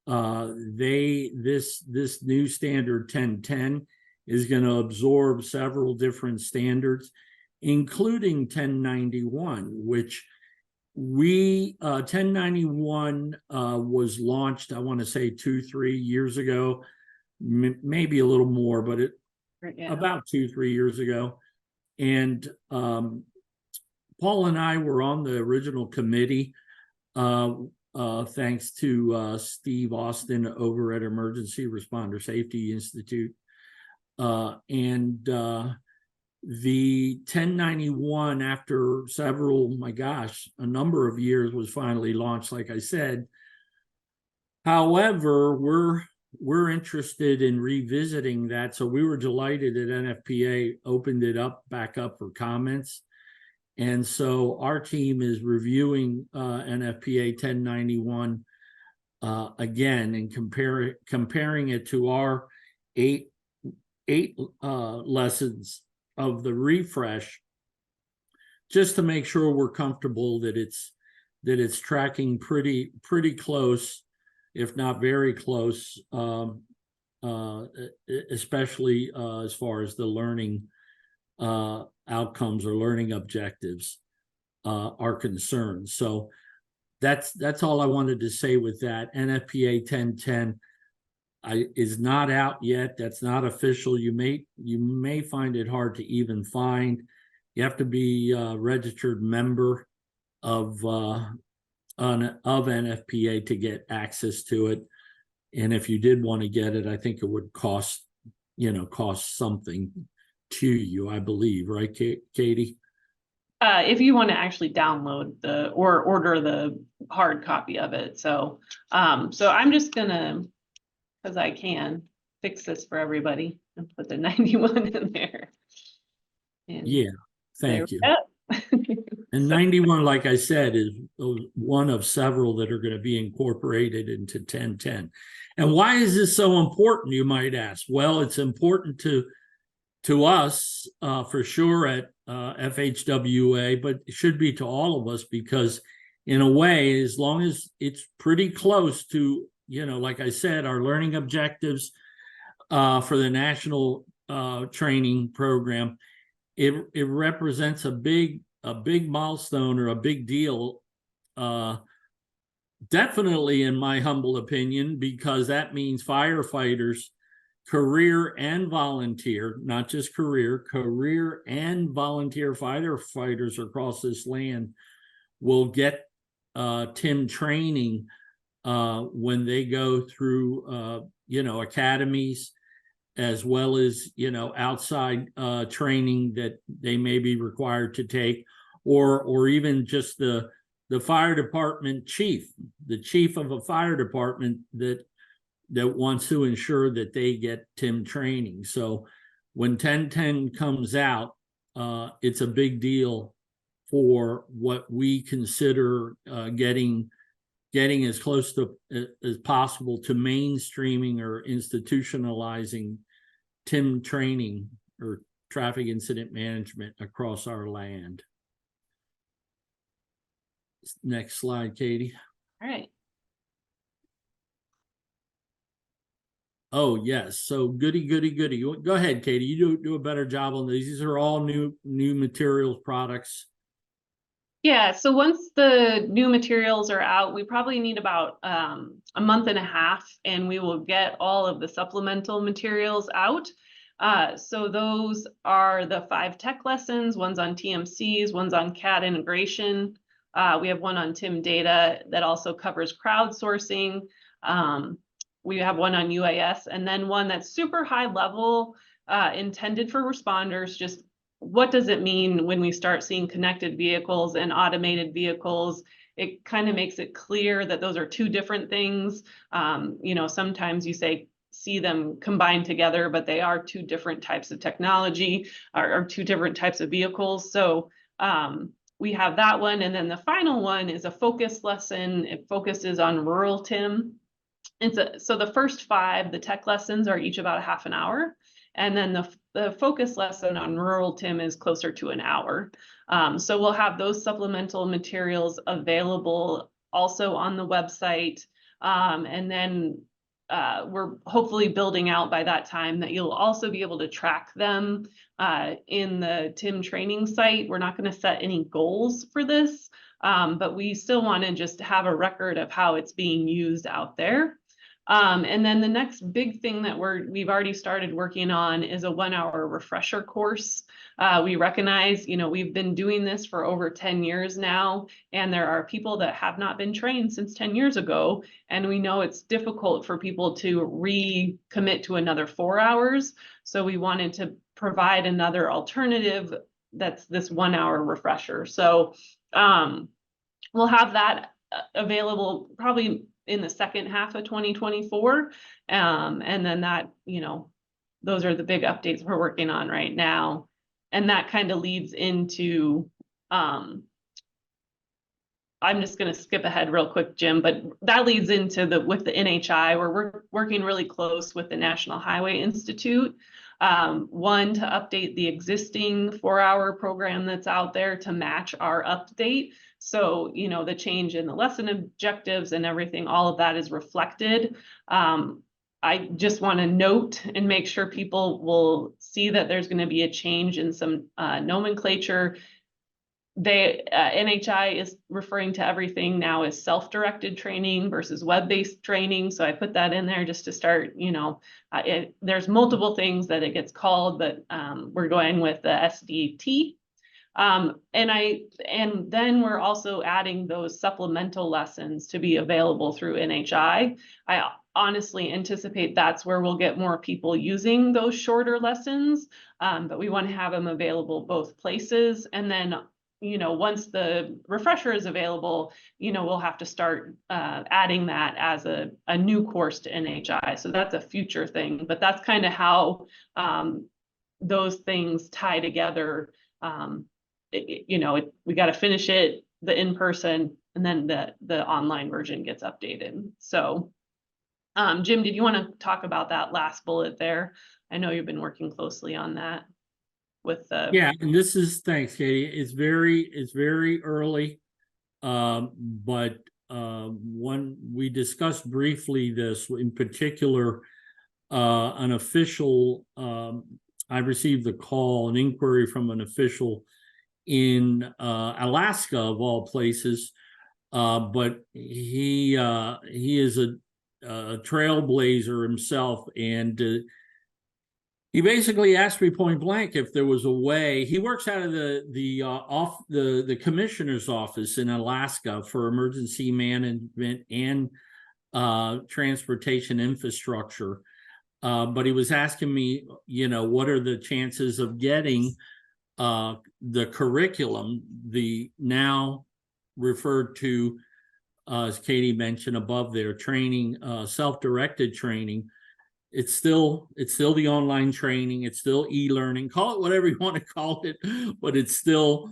this new standard 1010 is going to absorb several different standards, including 1091, which 1091 was launched, I want to say 2-3 years ago, maybe a little more, but about 2-3 years ago. And Paul and I were on the original committee, thanks to Steve Austin over at Emergency Responder Safety Institute. The 1091, after several, a number of years, was finally launched, like I said. However, we're interested in revisiting that. So we were delighted that NFPA opened it back up for comments. And so our team is reviewing NFPA 1091 again and comparing it to our eight lessons of the refresh, just to make sure we're comfortable that it's tracking pretty close, if not very close, especially as far as the learning outcomes or learning objectives are concerned. So that's all I wanted to say with that. NFPA 1010 is not out yet. That's not official. You may find it hard to even find. You have to be a registered member of NFPA to get access to it. And if you did want to get it, I think it would cost something to you, I believe, right, Katie? If you want to actually download or order the hard copy of it. So I'm just gonna, because I can, fix this for everybody and put the 91 in there. And Yeah, thank you. go. And 91, like I said, is one of several that are going to be incorporated into 1010. And why is this so important, you might ask? Well, it's important to us for sure at FHWA, but it should be to all of us, because in a way, as long as it's pretty close to, like I said, our learning objectives for the national training program, it represents a big milestone or a big deal, definitely in my humble opinion, because that means firefighters, career and volunteer, not just career and volunteer firefighters across this land will get TIM training when they go through academies, as well as outside training that they may be required to take, or even just the fire department chief, the chief of a fire department that wants to ensure that they get TIM training. So when 1010 comes out, it's a big deal for what we consider getting as close to as possible to mainstreaming or institutionalizing TIM training or traffic incident management across our land. Next slide, Katie. All right. Oh, yes. So goody. Go ahead, Katie. You do a better job on these. These are all new materials, products. Yeah, so once the new materials are out, we probably need about a month and a half, and we will get all of the supplemental materials out. So those are the 5 tech lessons. One's on TMCs, one's on CAD integration. We have one on TIM data that also covers crowdsourcing. We have one on UAS, and then one that's super high level, intended for responders. Just what does it mean when we start seeing connected vehicles and automated vehicles? It kind of makes it clear that those are two different things. Sometimes you see them combined together, but they are two different types of technology or two different types of vehicles. So we have that one. And then the final one is a focus lesson. It focuses on rural TIM. So the first 5, the tech lessons, are each about a half an hour. And then the focus lesson on rural TIM is closer to an hour. So we'll have those supplemental materials available also on the website. And then we're hopefully building out by that time that you'll also be able to track them in the TIM training site. We're not going to set any goals for this, but we still want to just have a record of how it's being used out there. And then the next big thing that we've already started working on is a 1-hour refresher course. We recognize, we've been doing this for over 10 years now, and there are people that have not been trained since 10 years ago. And we know it's difficult for people to recommit to another 4 hours. So we wanted to provide another alternative that's this 1-hour refresher. So we'll have that available probably in the second half of 2024. And then that, those are the big updates we're working on right now. And that kind of leads into, I'm just going to skip ahead real quick, Jim, but that leads into with the NHI, where we're working really close with the National Highway Institute. One, to update the existing 4-hour program that's out there to match our update. So, the change in the lesson objectives and everything, all of that is reflected. I just want to note and make sure people will see that there's going to be a change in some nomenclature. NHI is referring to everything now as self-directed training versus web-based training. So I put that in there just to start, there's multiple things that it gets called, but we're going with the SDT. And then we're also adding those supplemental lessons to be available through NHI. I honestly anticipate that's where we'll get more people using those shorter lessons, but we want to have them available both places. And then, once the refresher is available, we'll have to start adding that as a new course to NHI. So that's a future thing, but that's kind of how those things tie together. We got to finish it, the in-person, and then the online version gets updated. So, Jim, did you want to talk about that last bullet there? I know you've been working closely on that with the. Yeah, and thanks, Katie. It's very early. But when we discussed briefly this in particular, an official, I received an inquiry from an official in Alaska, of all places, but he is a trailblazer himself, and he basically asked me point blank if there was a way. He works out of the commissioner's office in Alaska for emergency management and transportation infrastructure, but he was asking me, what are the chances of getting the curriculum, the now referred to, as Katie mentioned above there, training, self-directed training. It's still the online training. It's still e-learning. Call it whatever you want to call it, but it's still,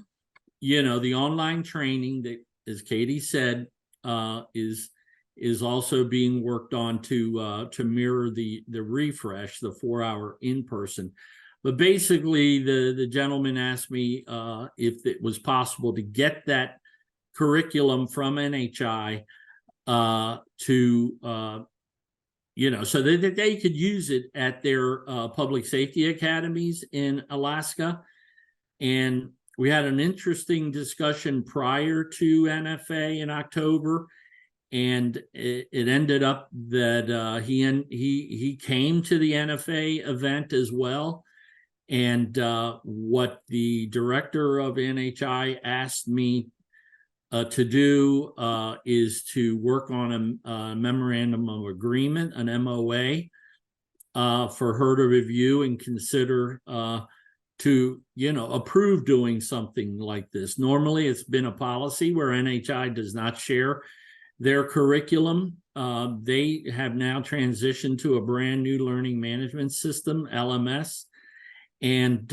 the online training that, as Katie said, is also being worked on to mirror the refresh, the 4-hour in-person. But basically, the gentleman asked me if it was possible to get that curriculum from NHI to so that they could use it at their public safety academies in Alaska. And we had an interesting discussion prior to NFA in October, and it ended up that he came to the NFA event as well. And what the director of NHI asked me to do is to work on a memorandum of agreement, an MOA, for her to review and consider to approve doing something like this. Normally, it's been a policy where NHI does not share their curriculum. They have now transitioned to a brand new learning management system, LMS, and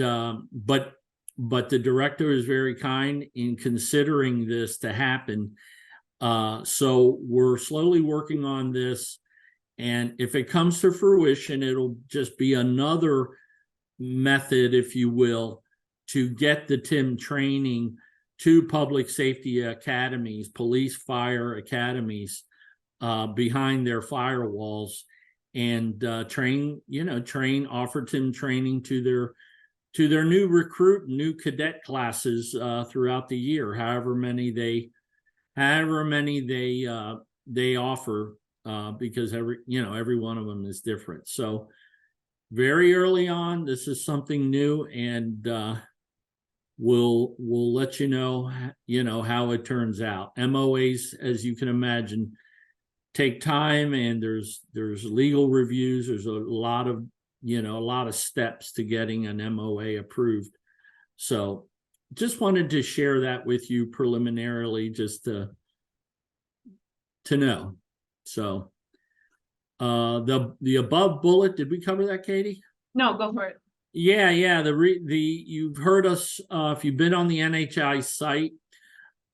but the director is very kind in considering this to happen. So we're slowly working on this. And if it comes to fruition, it'll just be another method, if you will, to get the TIM training to public safety academies, police, fire academies, behind their firewalls, and offer TIM training to their new cadet classes throughout the year, however many they offer, because every one of them is different. So very early on, this is something new, and we'll let you know how it turns out. MOAs, as you can imagine, take time, and there's legal reviews. There's a lot of steps to getting an MOA approved. So just wanted to share that with you preliminarily, just to know. So the above bullet, did we cover that, Katie? No, go for it. Yeah. You've heard us, if you've been on the NHI site,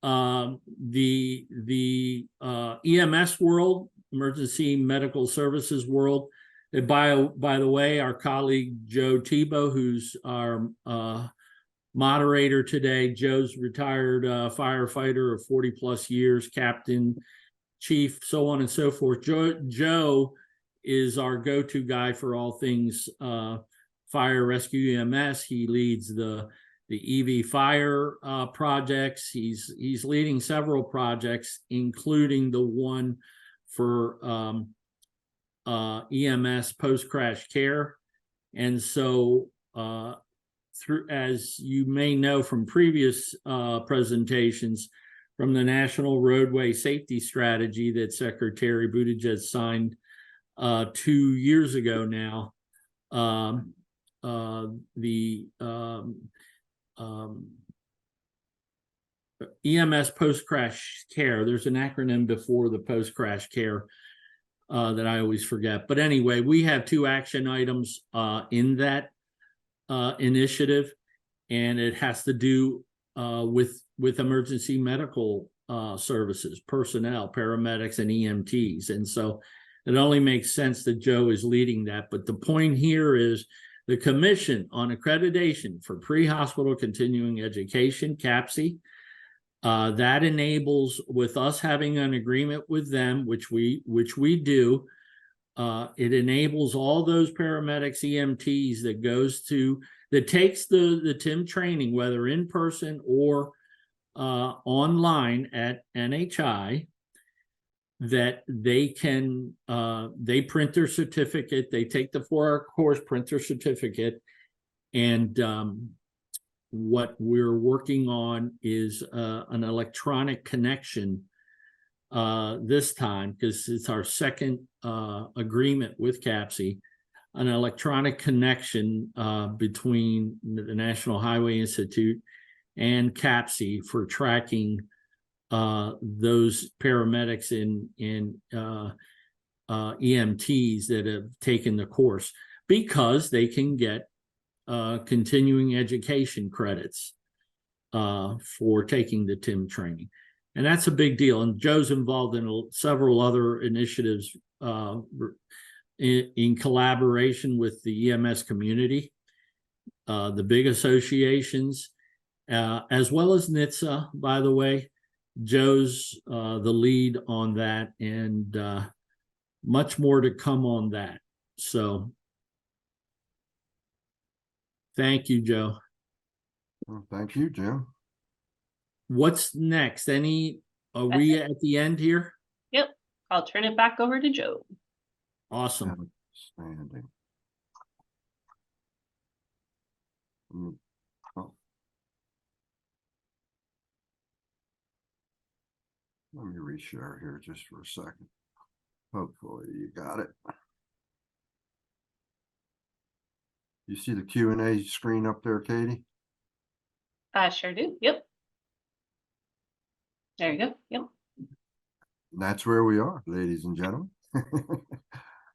the EMS world, emergency medical services world. And by the way, our colleague Joe Tebow, who's our moderator today, Joe's retired firefighter of 40 plus years, captain, chief, so on and so forth. Joe is our go-to guy for all things fire, rescue, EMS. He leads the the EV fire projects. He's leading several projects, including the one for EMS post-crash care. And so as you may know from previous presentations, from the National Roadway Safety Strategy that Secretary Buttigieg signed 2 years ago now, the EMS post-crash care, there's an acronym before the post-crash care that I always forget. But anyway, we have 2 action items in that initiative, and it has to do with emergency medical services, personnel, paramedics, and EMTs. And so it only makes sense that Joe is leading that. But the point here is the Commission on Accreditation for Pre-Hospital Continuing Education, CAPCE, that enables, with us having an agreement with them, which we do, it enables all those paramedics, EMTs that takes the TIM training, whether in person or online at NHI, that they can, they print their certificate, they take the 4-hour course, print their certificate, and what we're working on is an electronic connection this time, because it's our second agreement with CAPCE, an electronic connection between the National Highway Institute and CAPCE for tracking those paramedics and EMTs that have taken the course, because they can get continuing education credits for taking the TIM training. And that's a big deal. And Joe's involved in several other initiatives in collaboration with the EMS community, the big associations, as well as NHTSA, by the way. Joe's the lead on that, and much more to come on that. So thank you, Joe. Well, thank you, Jim. What's next? Are we at the end here? Yep. I'll turn it back over to Joe. Awesome. Outstanding. Let me reshare here just for a second. Hopefully you got it. You see the Q&A screen up there, Katie? I sure do. Yep. There you go. Yep. And that's where we are, ladies and gentlemen.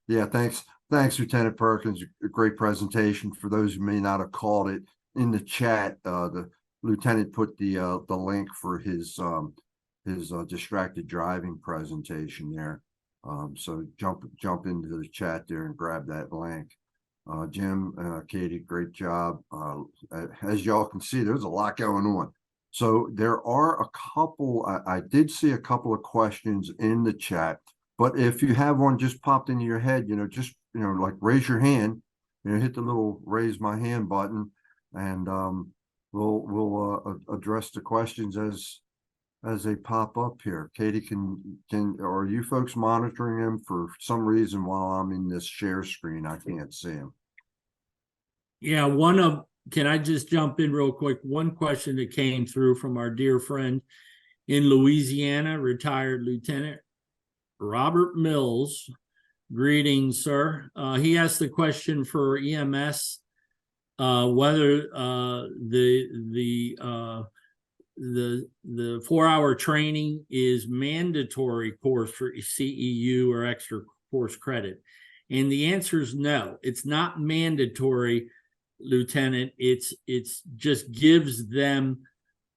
Yeah, thanks, Lieutenant Perkins. A great presentation. For those who may not have caught it, in the chat, the lieutenant put the link for his distracted driving presentation there. So jump into the chat there and grab that link. Jim, Katie, great job. As y'all can see, there's a lot going on. So there are a couple, I did see a couple of questions in the chat, but if you have one just popped into your head, just, like raise your hand, hit the little raise my hand button, and we'll address the questions as they pop up here. Katie, are you folks monitoring them? For some reason, while I'm in this share screen, I can't see them. Yeah, can I just jump in real quick? One question that came through from our dear friend in Louisiana, retired Lieutenant Robert Mills. Greetings, sir. He asked the question for EMS, whether the 4-hour training is mandatory course for CEU or extra course credit. And the answer is no, it's not mandatory, Lieutenant. It's just gives them,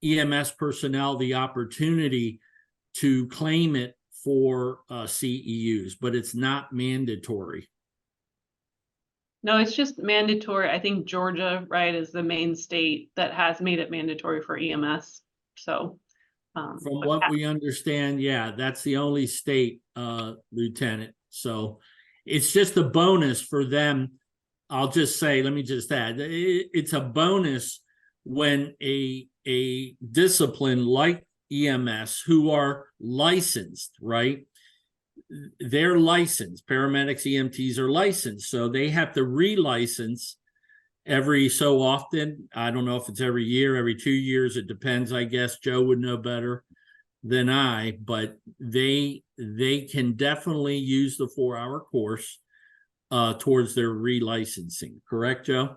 EMS personnel, the opportunity to claim it for CEUs, but it's not mandatory. No, it's just mandatory. I think Georgia, right, is the main state that has made it mandatory for EMS. So from what we understand, yeah, that's the only state, Lieutenant. So it's just a bonus for them. I'll just say, let me just add, it's a bonus when a discipline like EMS, who are licensed, right? They're licensed. Paramedics, EMTs are licensed, so they have to relicense every so often. I don't know if it's every year, every 2 years. It depends. I guess Joe would know better than I, but they can definitely use the 4-hour course towards their relicensing. Correct, Joe?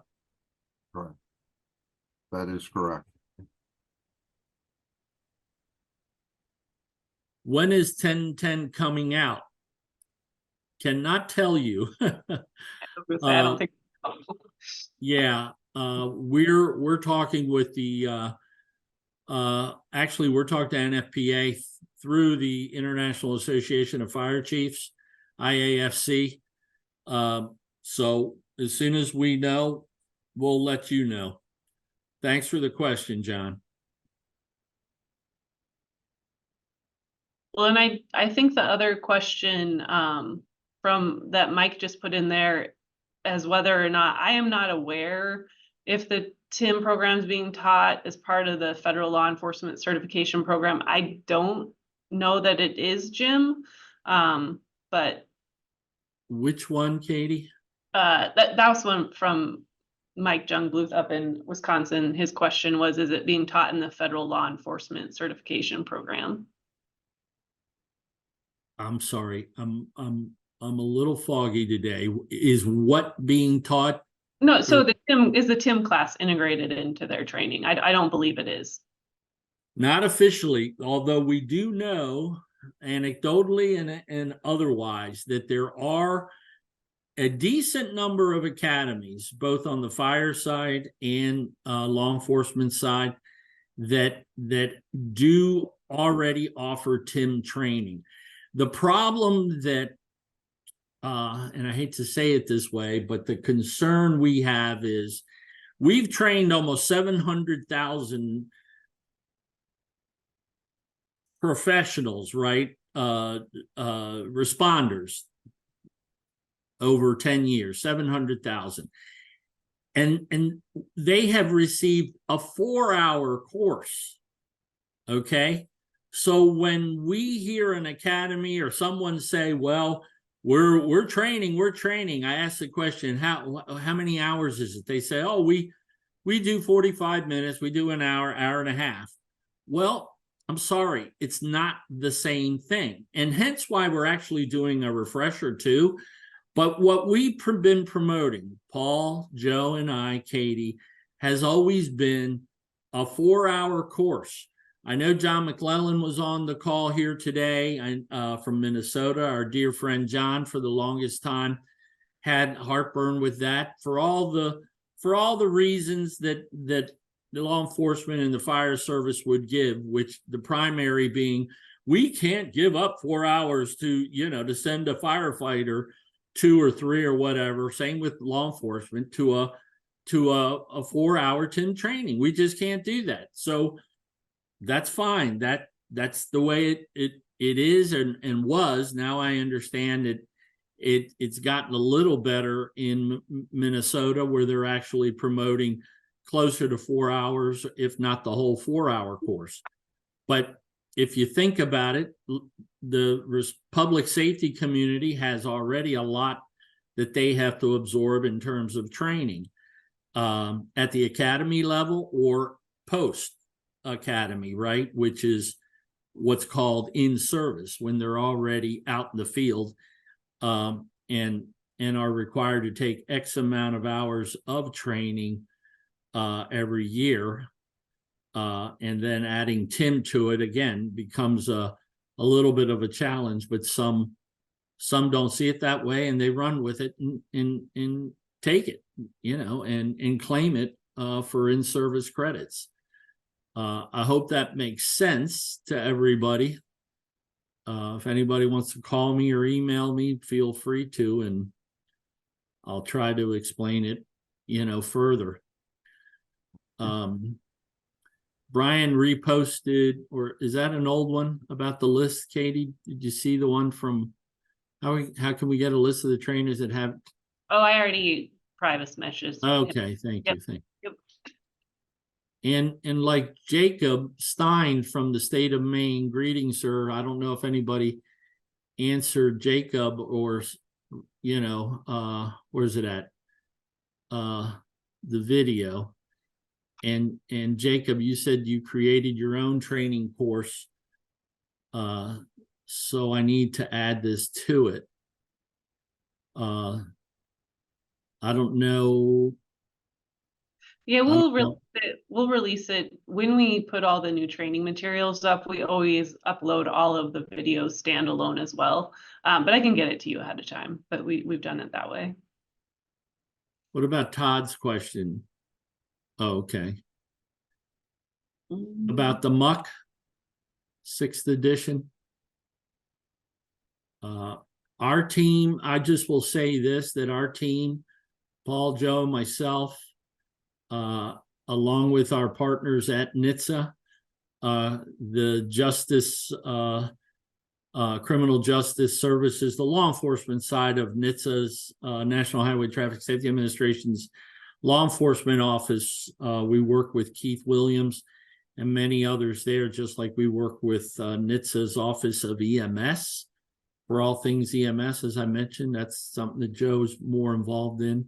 Correct. That is correct. When is 1010 coming out? Cannot tell you. I don't think. Yeah, we're talking with the actually we're talking to NFPA through the International Association of Fire Chiefs, IAFC. So as soon as we know, we'll let you know. Thanks for the question, John. Well, and I think the other question from that Mike just put in there as whether or not, I am not aware if the TIM program is being taught as part of the federal law enforcement certification program. I don't know that it is, Jim, but Which one, Katie? that was one from Mike Jungbluth up in Wisconsin. His question was, is it being taught in the federal law enforcement certification program? I'm sorry, I'm a little foggy today. Is what being taught? No, so the TIM class integrated into their training? I don't believe it is. Not officially, although we do know anecdotally and otherwise that there are a decent number of academies, both on the fire side and law enforcement side, that do already offer TIM training. The problem that, and I hate to say it this way, but the concern we have is we've trained almost 700,000 professionals, right? Responders over 10 years, 700,000. And they have received a 4-hour course. Okay. So when we hear an academy or someone say, well, we're training, I ask the question, how many hours is it? They say, oh, we do 45 minutes, we do an hour and a half. Well, I'm sorry, it's not the same thing. And hence why we're actually doing a refresher too. But what we've been promoting, Paul, Joe, and I, Katie, has always been a 4-hour course. I know John McClellan was on the call here today from Minnesota. Our dear friend John, for the longest time, had heartburn with that for all the reasons that the law enforcement and the fire service would give, which the primary being, we can't give up 4 hours to send a firefighter 2 or 3 or whatever. Same with law enforcement to a 4-hour TIM training. We just can't do that. So that's fine. That's the way it is and was. Now I understand it's gotten a little better in Minnesota, where they're actually promoting closer to 4 hours, if not the whole 4-hour course. But if you think about it, the public safety community has already a lot that they have to absorb in terms of training at the academy level or post academy, right? Which is what's called in service, when they're already out in the field and are required to take X amount of hours of training every year. And then adding TIM to it again becomes a little bit of a challenge, but some don't see it that way and they run with it and take it, and claim it for in-service credits. I hope that makes sense to everybody. If anybody wants to call me or email me, feel free to, and I'll try to explain it, further. Brian reposted, or is that an old one about the list, Katie? Did you see the one from how can we get a list of the trainers that have? Oh, I already private messages. Okay, thank you. And like Jacob Stein from the state of Maine, greetings, sir. I don't know if anybody answered Jacob or, where's it at? The video. And Jacob, you said you created your own training course. So I need to add this to it. I don't know. Yeah, we'll release it when we put all the new training materials up. We always upload all of the videos standalone as well. But I can get it to you ahead of time, but we've done it that way. What about Todd's question? Oh, okay. About the muck, 6th edition. Our team, I just will say this, that our team, Paul, Joe, myself, along with our partners at NHTSA, the justice, criminal justice services, the law enforcement side of NHTSA's, National Highway Traffic Safety Administration's law enforcement office. We work with Keith Williams and many others there, just like we work with NHTSA's Office of EMS for all things EMS, as I mentioned. That's something that Joe's more involved in.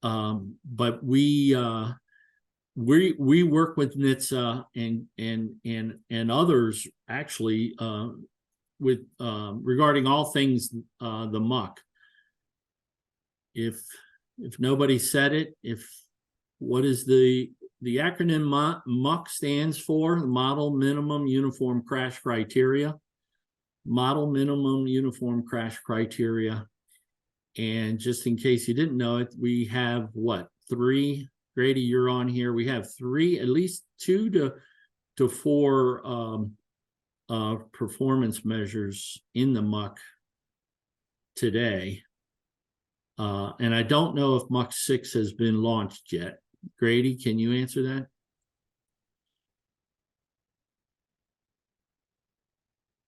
But we work with NHTSA and others actually with regarding all things the muck. If nobody said it, what is the acronym MUC stands for? Model Minimum Uniform Crash Criteria. Model Minimum Uniform Crash Criteria. And just in case you didn't know it, we have what, 3? Grady, you're on here. We have 3, at least 2 to 4 performance measures in the muck today. And I don't know if MUC 6 has been launched yet. Grady, can you answer that?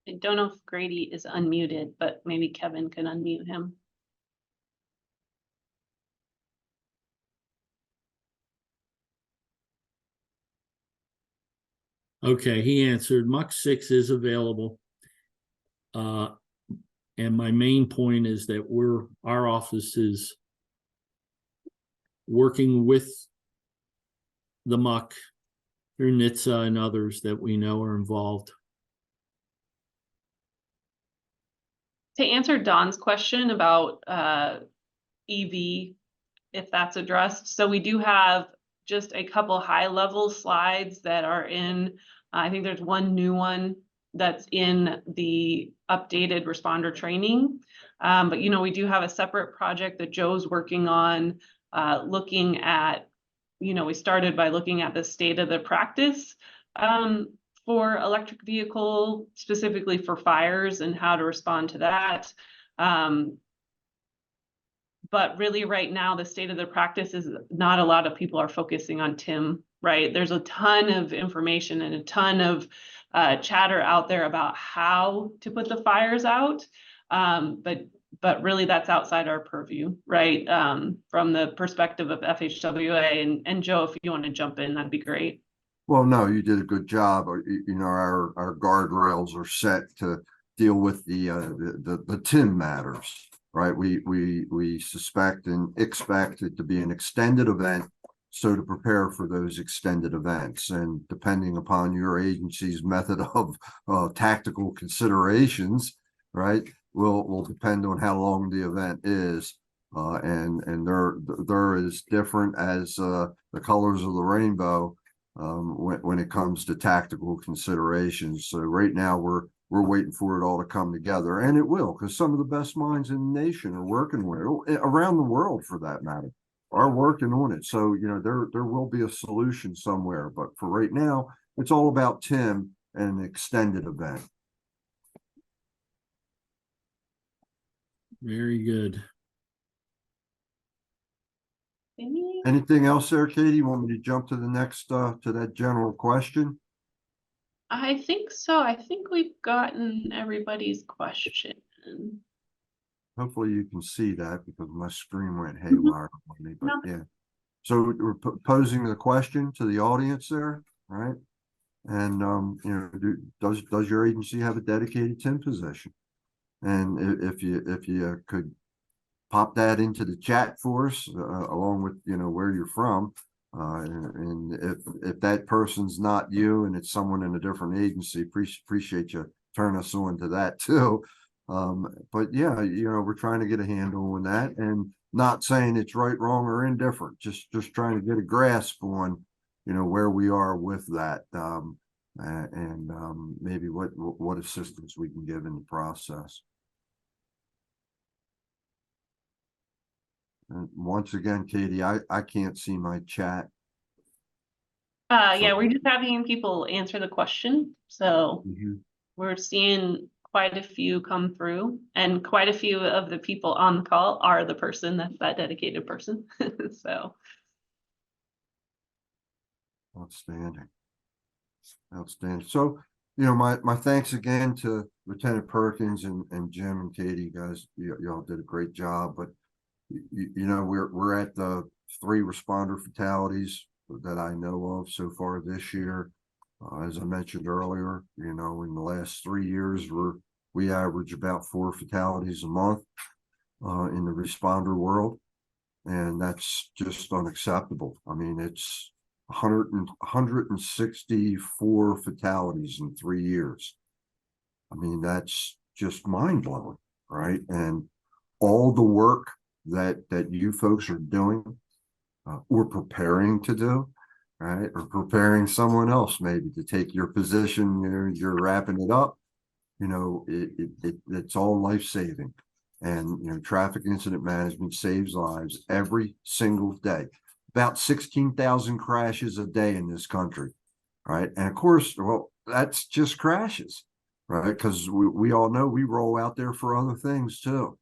I don't know if Grady is unmuted, but maybe Kevin can unmute him. Okay, he answered. MUC 6 is available. And my main point is that our office is working with the MUC through NHTSA and others that we know are involved. To answer Don's question about EV, if that's addressed. So we do have just a couple high-level slides that are in, I think there's one new one that's in the updated responder training. But, we do have a separate project that Joe's working on, looking at, we started by looking at the state of the practice for electric vehicle, specifically for fires and how to respond to that. But really right now, the state of the practice is not a lot of people are focusing on TIM, right? There's a ton of information and a ton of chatter out there about how to put the fires out. But really that's outside our purview, right? From the perspective of FHWA, and Joe, if you want to jump in, that'd be great. Well, no, you did a good job. Our guardrails are set to deal with the TIM matters, right? We suspect and expect it to be an extended event, so to prepare for those extended events, and depending upon your agency's method of tactical considerations, right, will depend on how long the event is, and there is different as the colors of the rainbow. When it comes to tactical considerations. So right now we're waiting for it all to come together, and it will, because some of the best minds in the nation are working with it, around the world for that matter, are working on it. So there will be a solution somewhere, but for right now it's all about TIM and an extended event. Very good. Anything else there, Katie? You want me to jump to the next to that general question? I think so. I think we've gotten everybody's question. Hopefully you can see that, because my screen went haywire on me, but No. yeah. So we're posing the question to the audience there, right? And you know, does your agency have a dedicated TIM position? And if you could pop that into the chat for us, along with, you know, where you're from, and if that person's not you and it's someone in a different agency, appreciate you turn us on to that too. But yeah, you know, we're trying to get a handle on that, and not saying it's right, wrong, or indifferent, just trying to get a grasp on, you know, where we are with that, and maybe what assistance we can give in the process. And once again, Katie, I can't see my chat. Yeah, we're just having people answer the question. So we're seeing quite a few come through, and quite a few of the people on the call are the person that's that dedicated person. So Outstanding. Outstanding. So, you know, my thanks again to Lieutenant Perkins and Jim and Katie. Guys, y'all did a great job. But you know, we're at the 3 responder fatalities that I know of so far this year. As I mentioned earlier, you know, in the last 3 years, we average about 4 fatalities a month in the responder world, and that's just unacceptable. I mean, it's 164 fatalities in 3 years. I mean, that's just mind-blowing, right? And all the work that you folks are doing, we're preparing to do, right? Or preparing someone else maybe to take your position. You're wrapping it up. You know, it's all life-saving. And, you know, traffic incident management saves lives every single day. About 16,000 crashes a day in this country, right? And of course, well, that's just crashes, right? Because we all know we roll out there for other things too.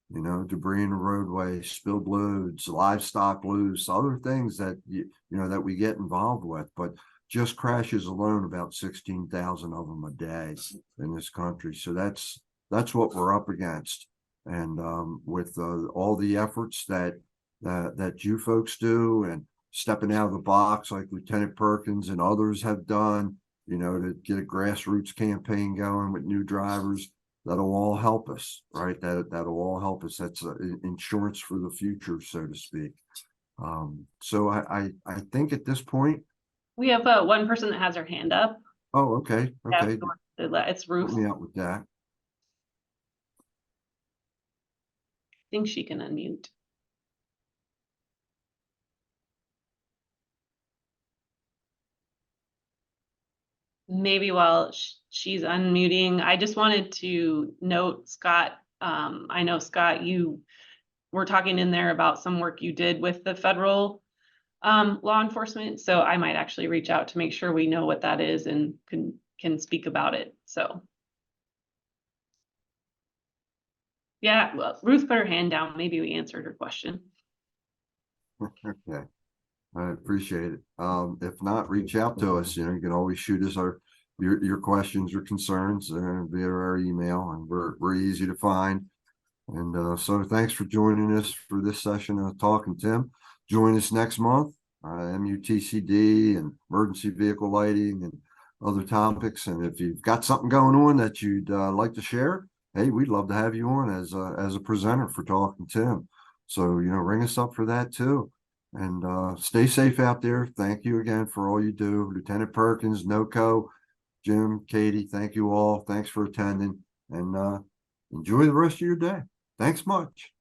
You know, debris in the roadway, spilled loads, livestock loose, other things that you know that we get involved with. But just crashes alone, about 16,000 of them a day in this country. So that's what we're up against. And with all the efforts that you folks do, and stepping out of the box like Lieutenant Perkins and others have done, you know, to get a grassroots campaign going with new drivers, that'll all help us, right? That'll all help us. That's insurance for the future, so to speak. So I think at this point we have one person that has her hand up. Oh, okay. Yeah, it's Ruth. Help me out with that. I think she can unmute. Maybe while she's unmuting, I just wanted to note, Scott, I know, Scott, you were talking in there about some work you did with the federal law enforcement. So I might actually reach out to make sure we know what that is and can speak about it. So yeah, well, Ruth put her hand down. Maybe we answered her question. Okay. I appreciate it. If not, reach out to us. You know, you can always shoot us your questions or concerns via our email, and we're easy to find. And so thanks for joining us for this session of Talking Tim. Join us next month, MUTCD and emergency vehicle lighting and other topics. And if you've got something going on that you'd like to share, hey, we'd love to have you on as a presenter for Talking Tim. So, you know, ring us up for that too. And stay safe out there. Thank you again for all you do. Lieutenant Perkins, NOCoE, Jim, Katie, thank you all. Thanks for attending, and enjoy the rest of your day. Thanks much.